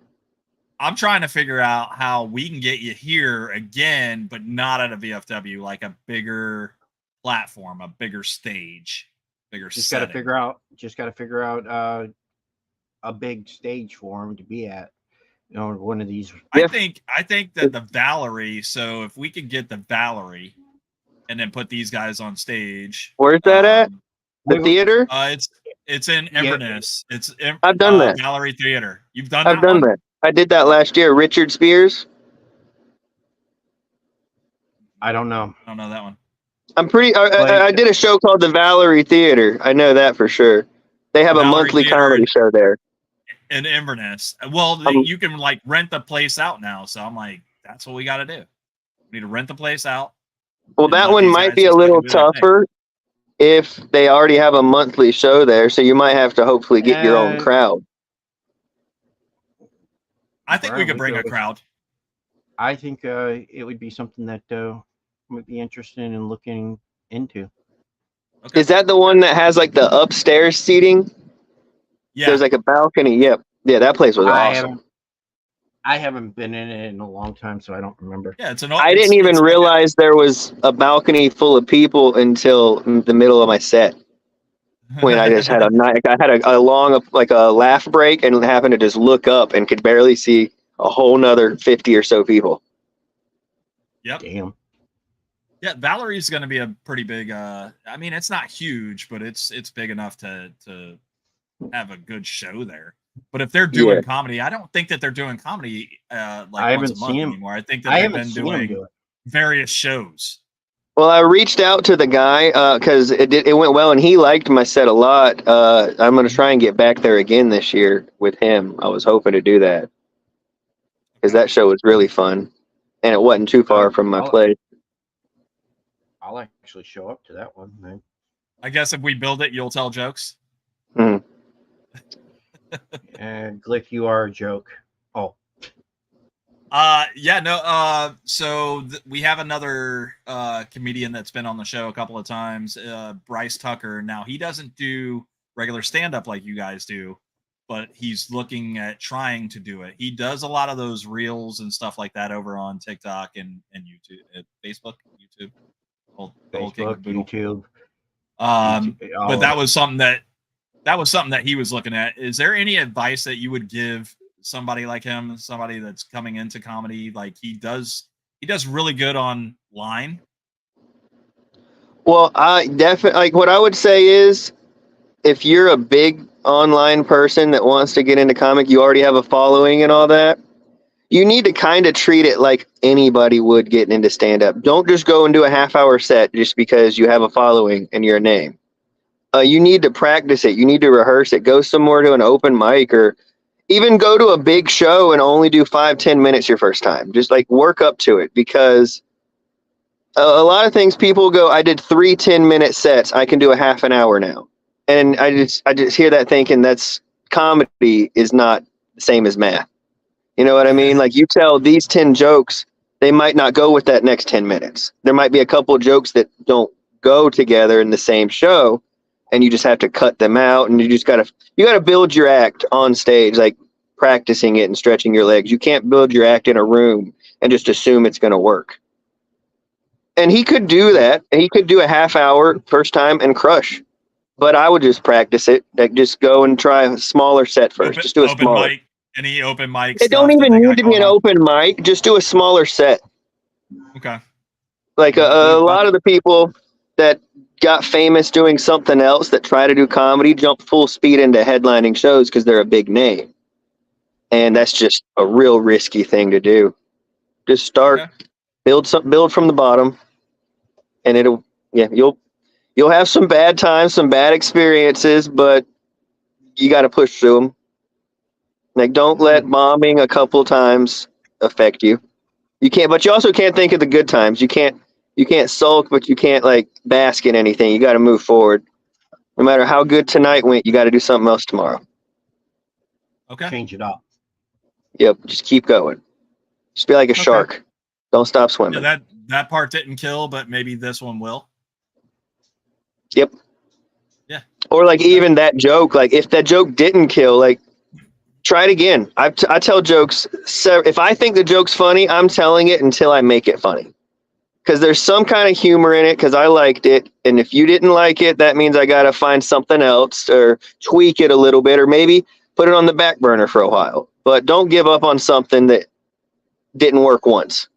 I'm trying to figure out how we can get you here again, but not at a VFW, like a bigger platform, a bigger stage, bigger Just got to setting. figure out a big stage for him to be at. You know, one of these. I think that the Valerie. So if we could get the Valerie, and then put these guys on stage. Where's that at? The theater? It's in Inverness. It's I've done that. Valerie Theater. You've done I've that done one? that. I did that last year. Richard Spears. I don't know. I don't know that one. I'm pretty. I did a show called the Valerie Theater. I know that for sure. They have a Valerie monthly Theater comedy show there. In Inverness. Well, you can like rent the place out now. So I'm like, that's what we got to do. We need to rent the place out. Well, that one might be a little tougher if they already have a monthly show there. So you might have to hopefully get your own crowd. I think we could bring a crowd. I think it would be something that would be interested in looking into. Okay. Is that the one that has like the upstairs seating? Yeah. There's like a balcony. Yep. Yeah, that place was awesome. I haven't been in it in a long time, so I don't remember. Yeah, I didn't even realize there was a balcony full of people until the middle of my set. When I just had a long like a laugh break and happened to just look up and could barely see a whole nother 50 or so people. Yep. Damn. Yeah, Valerie's going to be a pretty big. I mean, it's not huge, but it's big enough to have a good show there. But if they're doing comedy, I don't think that they're doing comedy like once a month anymore. I think that they've been doing various shows. Well, I reached out to the guy because it went well, and he liked my set a lot. I'm going to try and get back there again this year with him. I was hoping to do that because that show was really fun, and it wasn't too far from my place. I'll actually show up to that one. Man. I guess if we build it, you'll tell jokes. Mm. And Glick, you are a joke. Oh. Yeah, no. So we have another comedian that's been on the show a couple of times, Bryce Tucker. Now he doesn't do regular stand-up like you guys do, but he's looking at trying to do it. He does a lot of those reels and stuff like that over on TikTok and YouTube, Facebook, YouTube, Facebook, YouTube. But that was something that he was looking at. Is there any advice that you would give somebody like him, somebody that's coming into comedy? Like he does really good online. Well, I definitely like what I would say is if you're a big online person that wants to get into comic, you already have a following and all that, you need to kind of treat it like anybody would getting into stand-up. Don't just go and do a half-hour set just because you have a following and you're a name. You need to practice it. You need to rehearse it. Go somewhere to an open mic or even go to a big show and only do 5-10 minutes your first time. Just like work up to it because a lot of things people go, I did 3 10-minute sets. I can do a half an hour now. And I just hear that thinking that's comedy is not the same as math. You know what I mean? Like you tell these 10 jokes, they might not go with that next 10 minutes. There might be a couple of jokes that don't go together in the same show. And you just have to cut them out, and you gotta build your act on stage. Like practicing it and stretching your legs. You can't build your act in a room and just assume it's going to work. And he could do that. He could do a half hour first time and crush. But I would just practice it. Like, just go and try a smaller set first. Just do a open smaller. mic. Any open mic It don't stuff that even they need got to be going an on? open mic. Just do a smaller set. Okay. Like a lot of the people that got famous doing something else that try to do comedy jump full speed into headlining shows because they're a big name. And that's just a real risky thing to do. Just start, Okay. build from the bottom, and you'll have some bad times, some bad experiences, but you got to push through them. Like, don't let bombing a couple times affect you. But you also can't think of the good times. You can't sulk, but you can't like bask in anything. You got to move forward. No matter how good tonight went, you got to do something else tomorrow. Okay. Change it up. Yep, just keep going. Just be like a shark. Don't stop swimming. Yeah, that part didn't kill, but maybe this one will. Yep. Yeah. Or like even that joke, like if that joke didn't kill, like try it again. I tell jokes. If I think the joke's funny, I'm telling it until I make it funny. Because there's some kind of humor in it because I liked it. And if you didn't like it, that means I got to find something else or tweak it a little bit or maybe put it on the back burner for a while. But don't give up on something that didn't work once.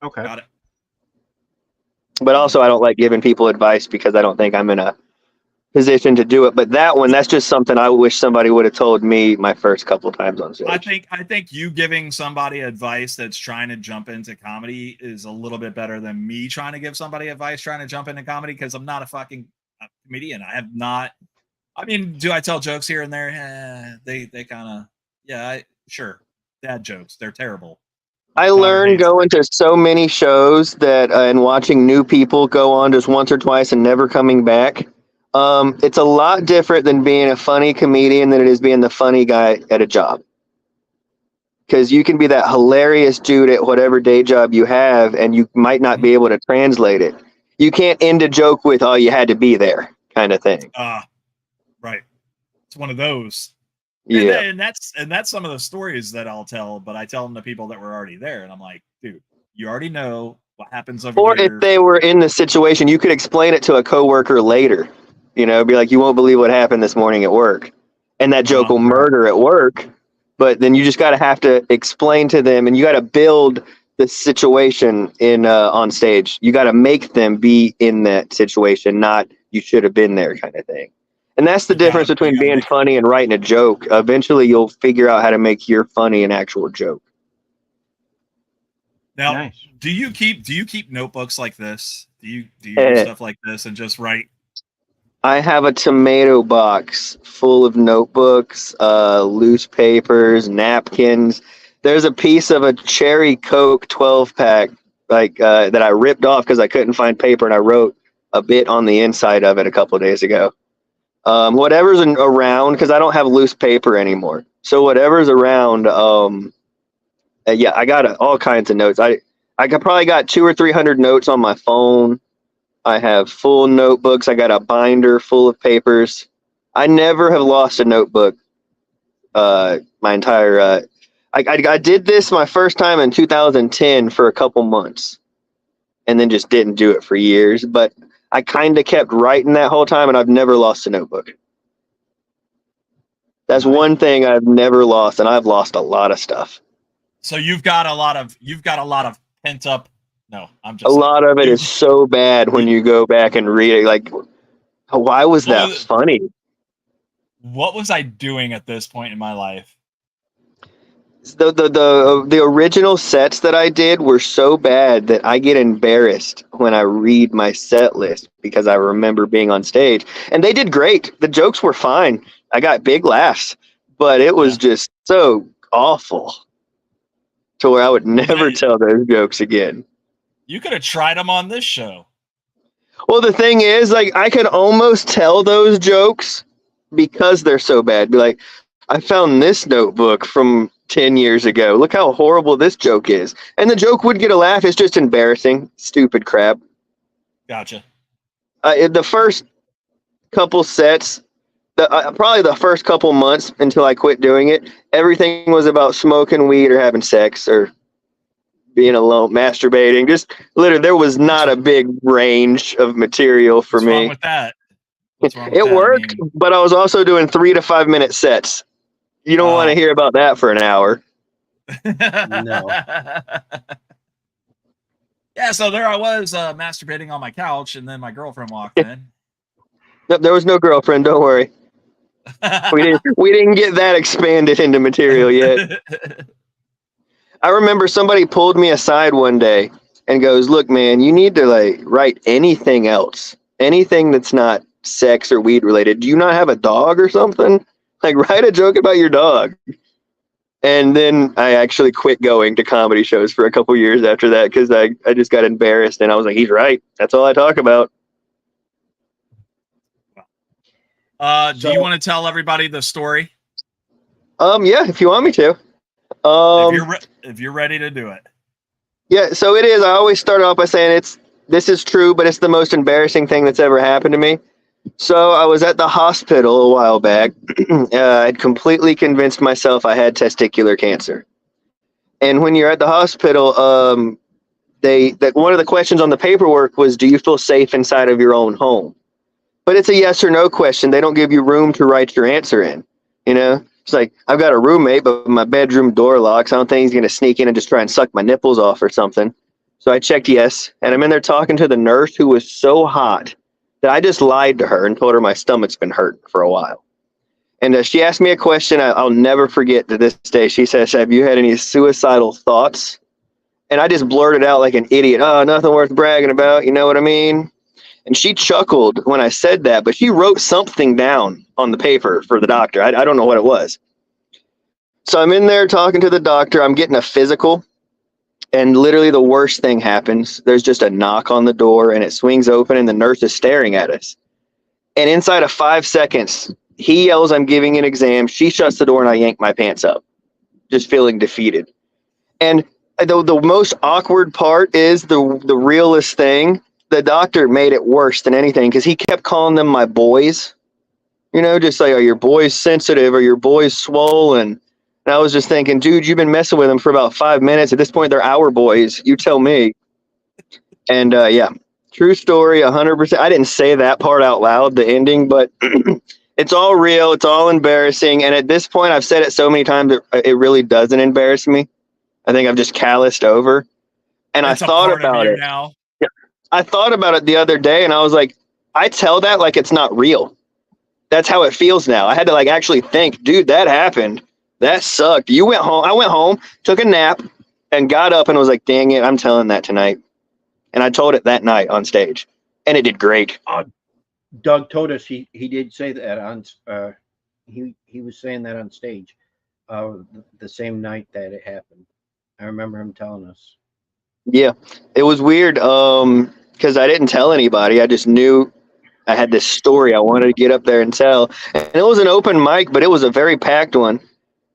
Okay. Got it. But also, I don't like giving people advice because I don't think I'm in a position to do it. But that one, that's just something I wish somebody would have told me my first couple times on stage. I think you giving somebody advice that's trying to jump into comedy is a little bit better than me trying to give somebody advice trying to jump into comedy because I'm not a fucking comedian. I have not. I mean, do I tell jokes here and there? They kind of sure, dad jokes. They're terrible. I learned going to so many shows that and watching new people go on just once or twice and never coming back. It's a lot different than being a funny comedian than it is being the funny guy at a job. Because you can be that hilarious dude at whatever day job you have, and you might not be able to translate it. You can't end a joke with, "Oh, you had to be there," kind of thing. Right. It's one of those. Yeah. And that's some of the stories that I'll tell, but I tell them to people that were already there, and I'm like, dude, you already know what happens over Or here. if they were in the situation, you could explain it to a coworker later. You know, be like, "You won't believe what happened this morning at work," and that joke will murder at work. But then you just have to explain to them, and you got to build the situation in on stage. You got to make them be in that situation, not "you should have been there" kind of thing. And that's the difference between being funny and writing a joke. Eventually, you'll figure out how to make your funny an actual joke. Now, Nice. do you keep notebooks like this? Do you do stuff like this and just write? I have a tomato box full of notebooks, loose papers, napkins. There's a piece of a Cherry Coke 12-pack that I ripped off because I couldn't find paper, and I wrote a bit on the inside of it a couple of days ago. Whatever's around, because I don't have loose paper anymore. So whatever's around, I got all kinds of notes. I probably got 200 or 300 notes on my phone. I have full notebooks. I got a binder full of papers. I never have lost a notebook. My entire. I did this my first time in 2010 for a couple months, and then just didn't do it for years. But I kind of kept writing that whole time, and I've never lost a notebook. That's one thing I've never lost, and I've lost a lot of stuff. So you've got a lot of pent up. No, I'm just a lot of it is so bad when you go back and read it. Like, why was that funny? What was I doing at this point in my life? The original sets that I did were so bad that I get embarrassed when I read my set list because I remember being on stage, and they did great. The jokes were fine. I got big laughs, but it was just so awful to where I would never tell those jokes again. You could have tried them on this show. Well, the thing is, like, I could almost tell those jokes because they're so bad. Be like, I found this notebook from 10 years ago. Look how horrible this joke is. And the joke would get a laugh. It's just embarrassing. Stupid crap. Gotcha. The first couple sets, probably the first couple months until I quit doing it, everything was about smoking weed or having sex or being alone, masturbating. Just literally, there was not a big range of material for What's me. wrong with that? What's wrong with It that? worked, but I was also doing 3 to 5 minute sets. You don't want to hear about that for an hour. No. Yeah, so there I was masturbating on my couch, and then my girlfriend walked in. Nope, there was no girlfriend. Don't worry. We didn't get that expanded into material yet. I remember somebody pulled me aside one day and goes, "Look, man, you need to like write anything else, anything that's not sex or weed related. Do you not have a dog or something? Like, write a joke about your dog." And then I actually quit going to comedy shows for a couple years after that because I just got embarrassed and I was like, he's right. That's all I talk about. Do you want to tell everybody the story? Yeah, if you want me to. If you're ready to do it. Yeah, so it is. I always start off by saying this is true, but it's the most embarrassing thing that's ever happened to me. So I was at the hospital a while back. I'd completely convinced myself I had testicular cancer. And when you're at the hospital, one of the questions on the paperwork was, do you feel safe inside of your own home? But it's a yes or no question. They don't give you room to write your answer in. You know, it's like, I've got a roommate, but my bedroom door locks. I don't think he's going to sneak in and just try and suck my nipples off or something. So I checked yes. And I'm in there talking to the nurse who was so hot that I just lied to her and told her my stomach's been hurt for a while. And she asked me a question I'll never forget to this day. She says, have you had any suicidal thoughts? And I just blurted out like an idiot, oh, nothing worth bragging about. You know what I mean? And she chuckled when I said that, but she wrote something down on the paper for the doctor. I don't know what it was. So I'm in there talking to the doctor. I'm getting a physical. And literally the worst thing happens. There's just a knock on the door and it swings open and the nurse is staring at us. And inside of 5 seconds, he yells, I'm giving an exam. She shuts the door and I yank my pants up, just feeling defeated. And the most awkward part is the realest thing. The doctor made it worse than anything because he kept calling them my boys. You know, just like, are your boys sensitive? Are your boys swollen? And I was just thinking, dude, you've been messing with them for about 5 minutes. At this point, they're our boys. You tell me. And yeah, true story, 100%. I didn't say that part out loud, the ending, but it's all real. It's all embarrassing. And at this point, I've said it so many times, it really doesn't embarrass me. I think I've just calloused over. And It's I thought about it. Now. I thought about it the other day, and I was like, I tell that like it's not real. That's how it feels now. I had to like actually think, dude, that happened. That sucked. You went home. I went home, took a nap, and got up and was like, dang it, I'm telling that tonight. And I told it that night on stage, and it did great. Doug told us he did say that on he was saying that on stage the same night that it happened. I remember him telling us. Yeah, it was weird because I didn't tell anybody. I just knew I had this story I wanted to get up there and tell. And it was an open mic, but it was a very packed one.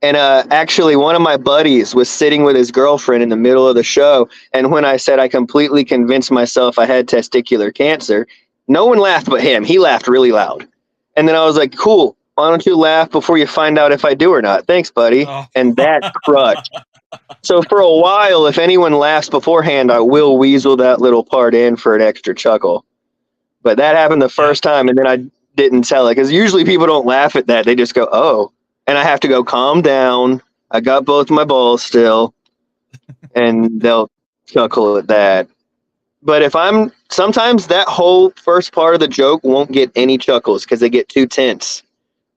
And actually, one of my buddies was sitting with his girlfriend in the middle of the show. And when I said I completely convinced myself I had testicular cancer, no one laughed but him. He laughed really loud. And then I was like, cool, why don't you laugh before you find out if I do or not? Thanks, buddy. Oh. And that crushed. So for a while, if anyone laughs beforehand, I will weasel that little part in for an extra chuckle. But that happened the first time, and then I didn't tell it. Because usually people don't laugh at that. They just go, oh. And I have to go, calm down. I got both my balls still. And they'll chuckle at that. But sometimes that whole first part of the joke won't get any chuckles because they get too tense.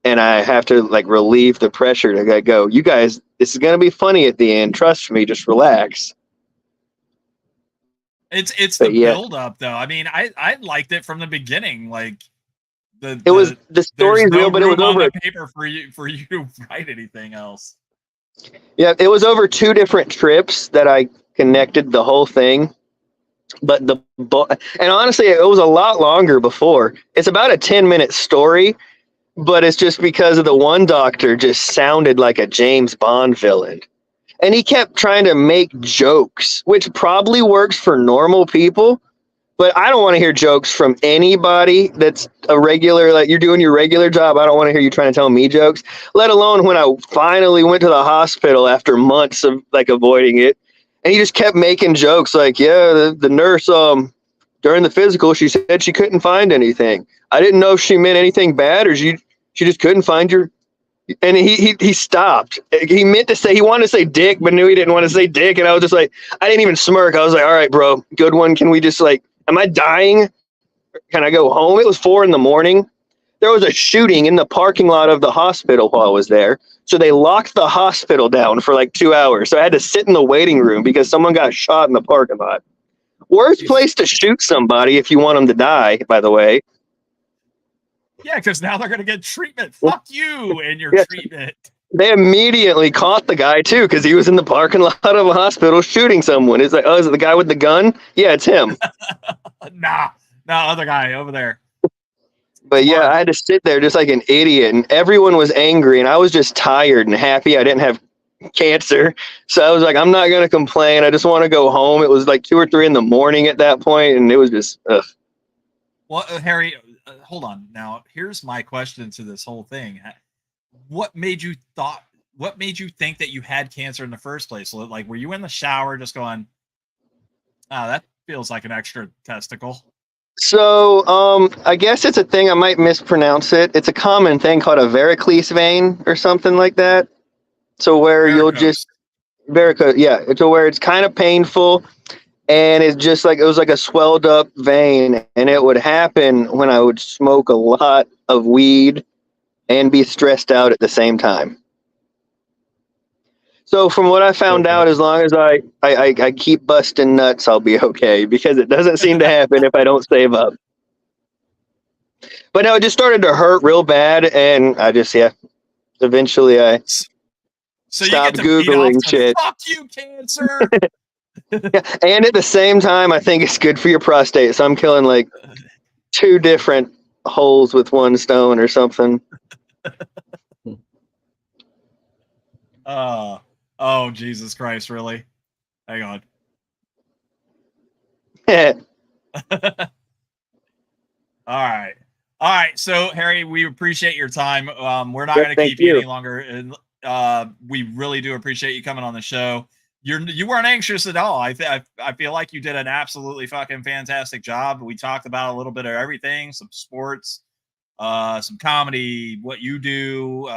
And I have to like relieve the pressure to go, you guys, this is going to be funny at the end. Trust me, just relax. It's the build up though. I mean, I liked it from the beginning. Like the story is real, but it was over on the paper for you to write anything else. Yeah, it was over 2 different trips that I connected the whole thing. But and honestly, it was a lot longer before. It's about a 10-minute story, but it's just because of the one doctor just sounded like a James Bond villain. And he kept trying to make jokes, which probably works for normal people, But I don't want to hear jokes from anybody that's a regular, like you're doing your regular job. I don't want to hear you trying to tell me jokes, let alone when I finally went to the hospital after months of like avoiding it. And he just kept making jokes like, yeah, the nurse, during the physical, she said she couldn't find anything. I didn't know if she meant anything bad or she just couldn't find your. And he stopped. He meant to say, he wanted to say dick, but knew he didn't want to say dick. And I was just like, I didn't even smirk. I was like, all right, bro, good one. Can we just like, am I dying? Can I go home? It was 4 a.m. There was a shooting in the parking lot of the hospital while I was there. So they locked the hospital down for like 2 hours. So I had to sit in the waiting room because someone got shot in the parking lot. Worst place to shoot somebody if you want them to die, by the way. Yeah, because now they're going to get treatment. Fuck you and your treatment. They immediately caught the guy, too, because he was in the parking lot of a hospital shooting someone. It's like, oh, is it the guy with the gun? Yeah, it's him. Nah, other guy over there. But yeah, I had to sit there just like an idiot, and everyone was angry, and I was just tired and happy I didn't have cancer. So I was like, I'm not going to complain. I just want to go home. It was like 2 or 3 in.the.morning at that point, and it was just, ugh. Well, Harry, hold on. Now, here's my question to this whole thing. What made you think that you had cancer in the first place? Like, were you in the shower just going, that feels like an extra testicle? So, I guess it's a thing. I might mispronounce it. It's a common thing called a varicose vein or something like that. So where you'll just varicose, yeah. So where it's kind of painful, and it's just like it was like a swelled up vein, and it would happen when I would smoke a lot of weed and be stressed out at the same time. So from what I found out, as long as I keep busting nuts, I'll be okay, because it doesn't seem to happen if I don't save up. But no, it just started to hurt real bad, and I just, eventually I stopped Googling shit. Fuck you, cancer! Yeah, and at the same time, I think it's good for your prostate, so I'm killing like 2 different holes with 1 stone or something. Oh, Jesus Christ, really? Hang on. All right. So, Harry, we appreciate your time. We're not going to keep you any longer. And we really do appreciate you coming on the show. You weren't anxious at all. I feel like you did an absolutely fucking fantastic job. We talked about a little bit of everything, some sports, some comedy, what you do.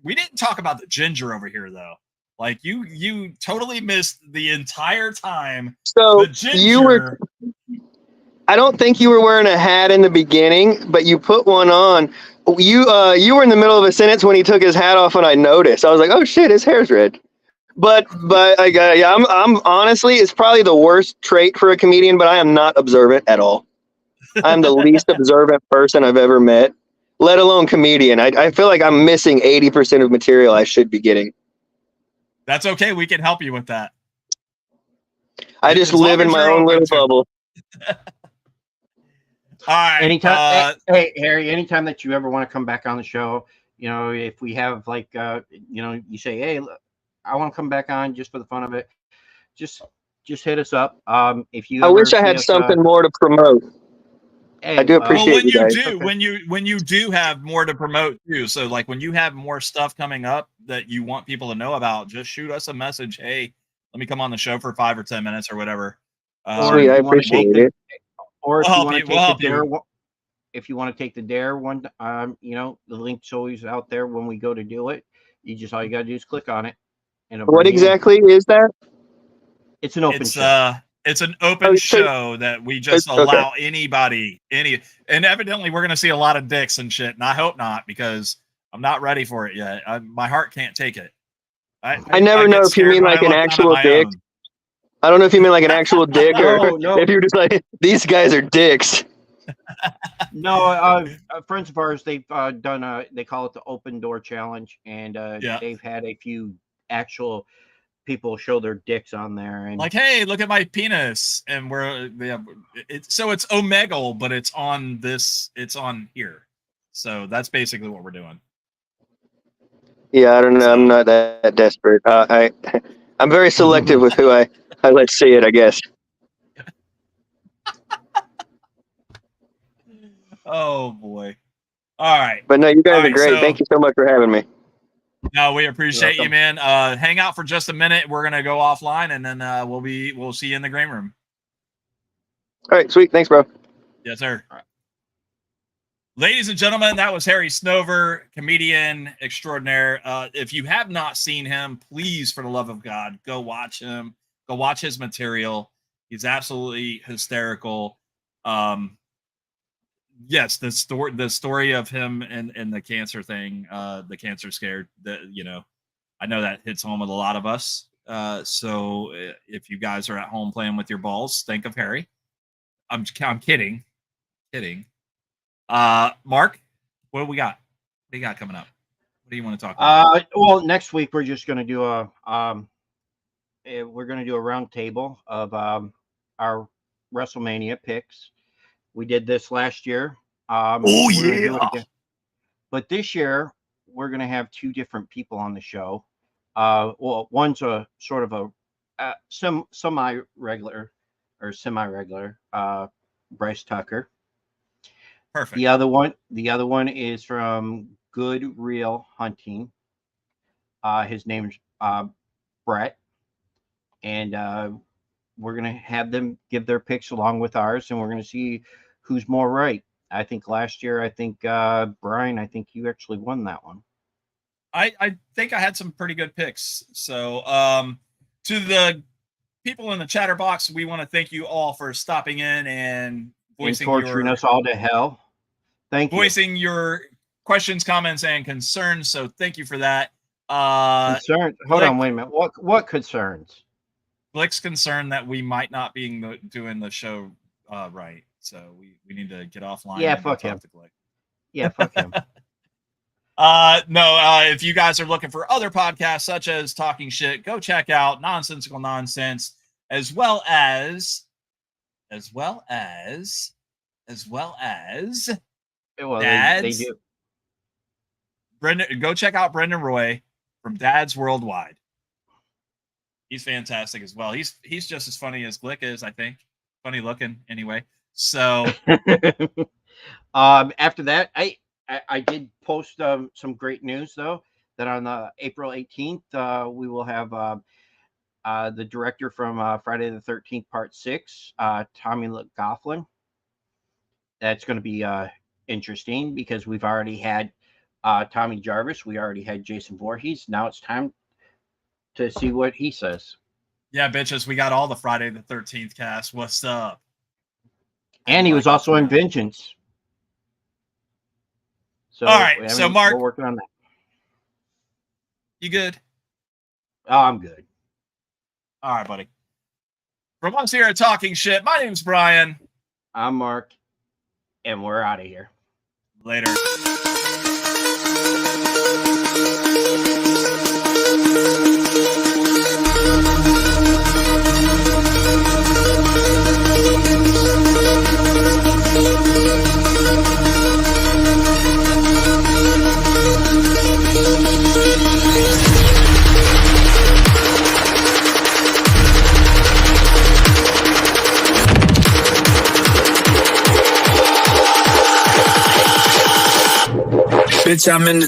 We didn't talk about the ginger over here, though. Like you totally missed the entire time. So I don't think you were wearing a hat in the beginning, but you put one on. You were in the middle of a sentence when he took his hat off, and I noticed. I was like, oh shit, his hair's red. But I'm honestly, it's probably the worst trait for a comedian, but I am not observant at all. I'm the least observant person I've ever met, let alone comedian. I feel like I'm missing 80% of material I should be getting. That's okay. We can help you with that. I just live in my own little bubble. All right. Anytime, hey Harry, anytime that you ever want to come back on the show, if we have like, you say, hey, I want to come back on just for the fun of it, just hit us up. If you, I wish I had something more to promote. Hey, I do appreciate you guys. When you do have more to promote too. So like when you have more stuff coming up that you want people to know about, just shoot us a message. Hey, let me come on the show for 5 or 10 minutes or whatever. Sweet, I appreciate it. Or if you want to take the dare, if you want to take the dare one, the link's always out there when we go to do it. All you got to do is click on it. And what exactly is that? It's an open show. It's an open show that we just allow anybody, and evidently we're going to see a lot of dicks and shit. And I hope not, because I'm not ready for it yet. My heart can't take it. I never know if you mean like an actual dick. I don't know if you mean like an actual dick or if you're just like, these guys are dicks. No, friends of ours, they've done they call it the open door challenge, and they've had a few actual people show their dicks on there, and like, hey, look at my penis, and it's Omegle, but it's on here. So that's basically what we're doing. Yeah, I don't know. I'm not that desperate. I'm very selective with who I let see it, I guess. Oh boy. All right. But no, you All guys are right, great. so- Thank you so much for having me. No, we appreciate you, welcome. man. Hang out for just a minute. We're gonna go offline, and then we'll see you in the green room. All right, sweet. Thanks, bro. Yes, sir. Ladies and gentlemen, that was Harry Snover, comedian extraordinaire. If you have not seen him, please, for the love of God, go watch him. Go watch his material. He's absolutely hysterical. Yes, the story of him and the cancer thing, the cancer scare. I know that hits home with a lot of us. So if you guys are at home playing with your balls, think of Harry. I'm kidding. Mark, what do we got? What do you got coming up? What do you want to talk about? Well, next week we're just going to do we're going to do a round table of our WrestleMania picks. We did this last year. We're gonna do it again. But this year we're going to have two different people on the show. Well, one's a sort of a semi-regular, Bryce Tucker. Perfect. The other one is from Good Real Hunting. His name's Brett, and we're gonna have them give their picks along with ours, and we're gonna see who's more right. I think last year, Brian, I think you actually won that one. I think I had some pretty good picks. So to the people in the chatter box, we want to thank you all for stopping in and voicing torturing us all to hell. Thank you. Voicing your questions, comments, and concerns. So thank you for that. Concerns? Hold on, wait a minute. What concerns? Glick's concerned that we might not be doing the show right. So we need to get offline. Yeah, fuck him. Yeah, fuck him. No, if you guys are looking for other podcasts such as Talking Shit, go check out Nonsensical Nonsense, as well as Well, Dads. they do. Brendan, go check out Brendan Roy from Dads Worldwide. He's fantastic as well. He's just as funny as Glick is, I think. Funny looking, anyway. So after that, I did post some great news though, that on April 18th we will have the director from Friday the 13th Part 6, Tommy Goughlin. That's going to be interesting because we've already had Tommy Jarvis, we already had Jason Voorhees. Now it's time to see what he says. Yeah, bitches, we got all the Friday the 13th cast. What's up? And he was also in Vengeance. So, all right, so Mark, we're working on that. You good? Oh, I'm good. All right, buddy. From us here at Talking Shit, my name's Brian. I'm Mark, and we're out of here. Later. Bitch, I'm in the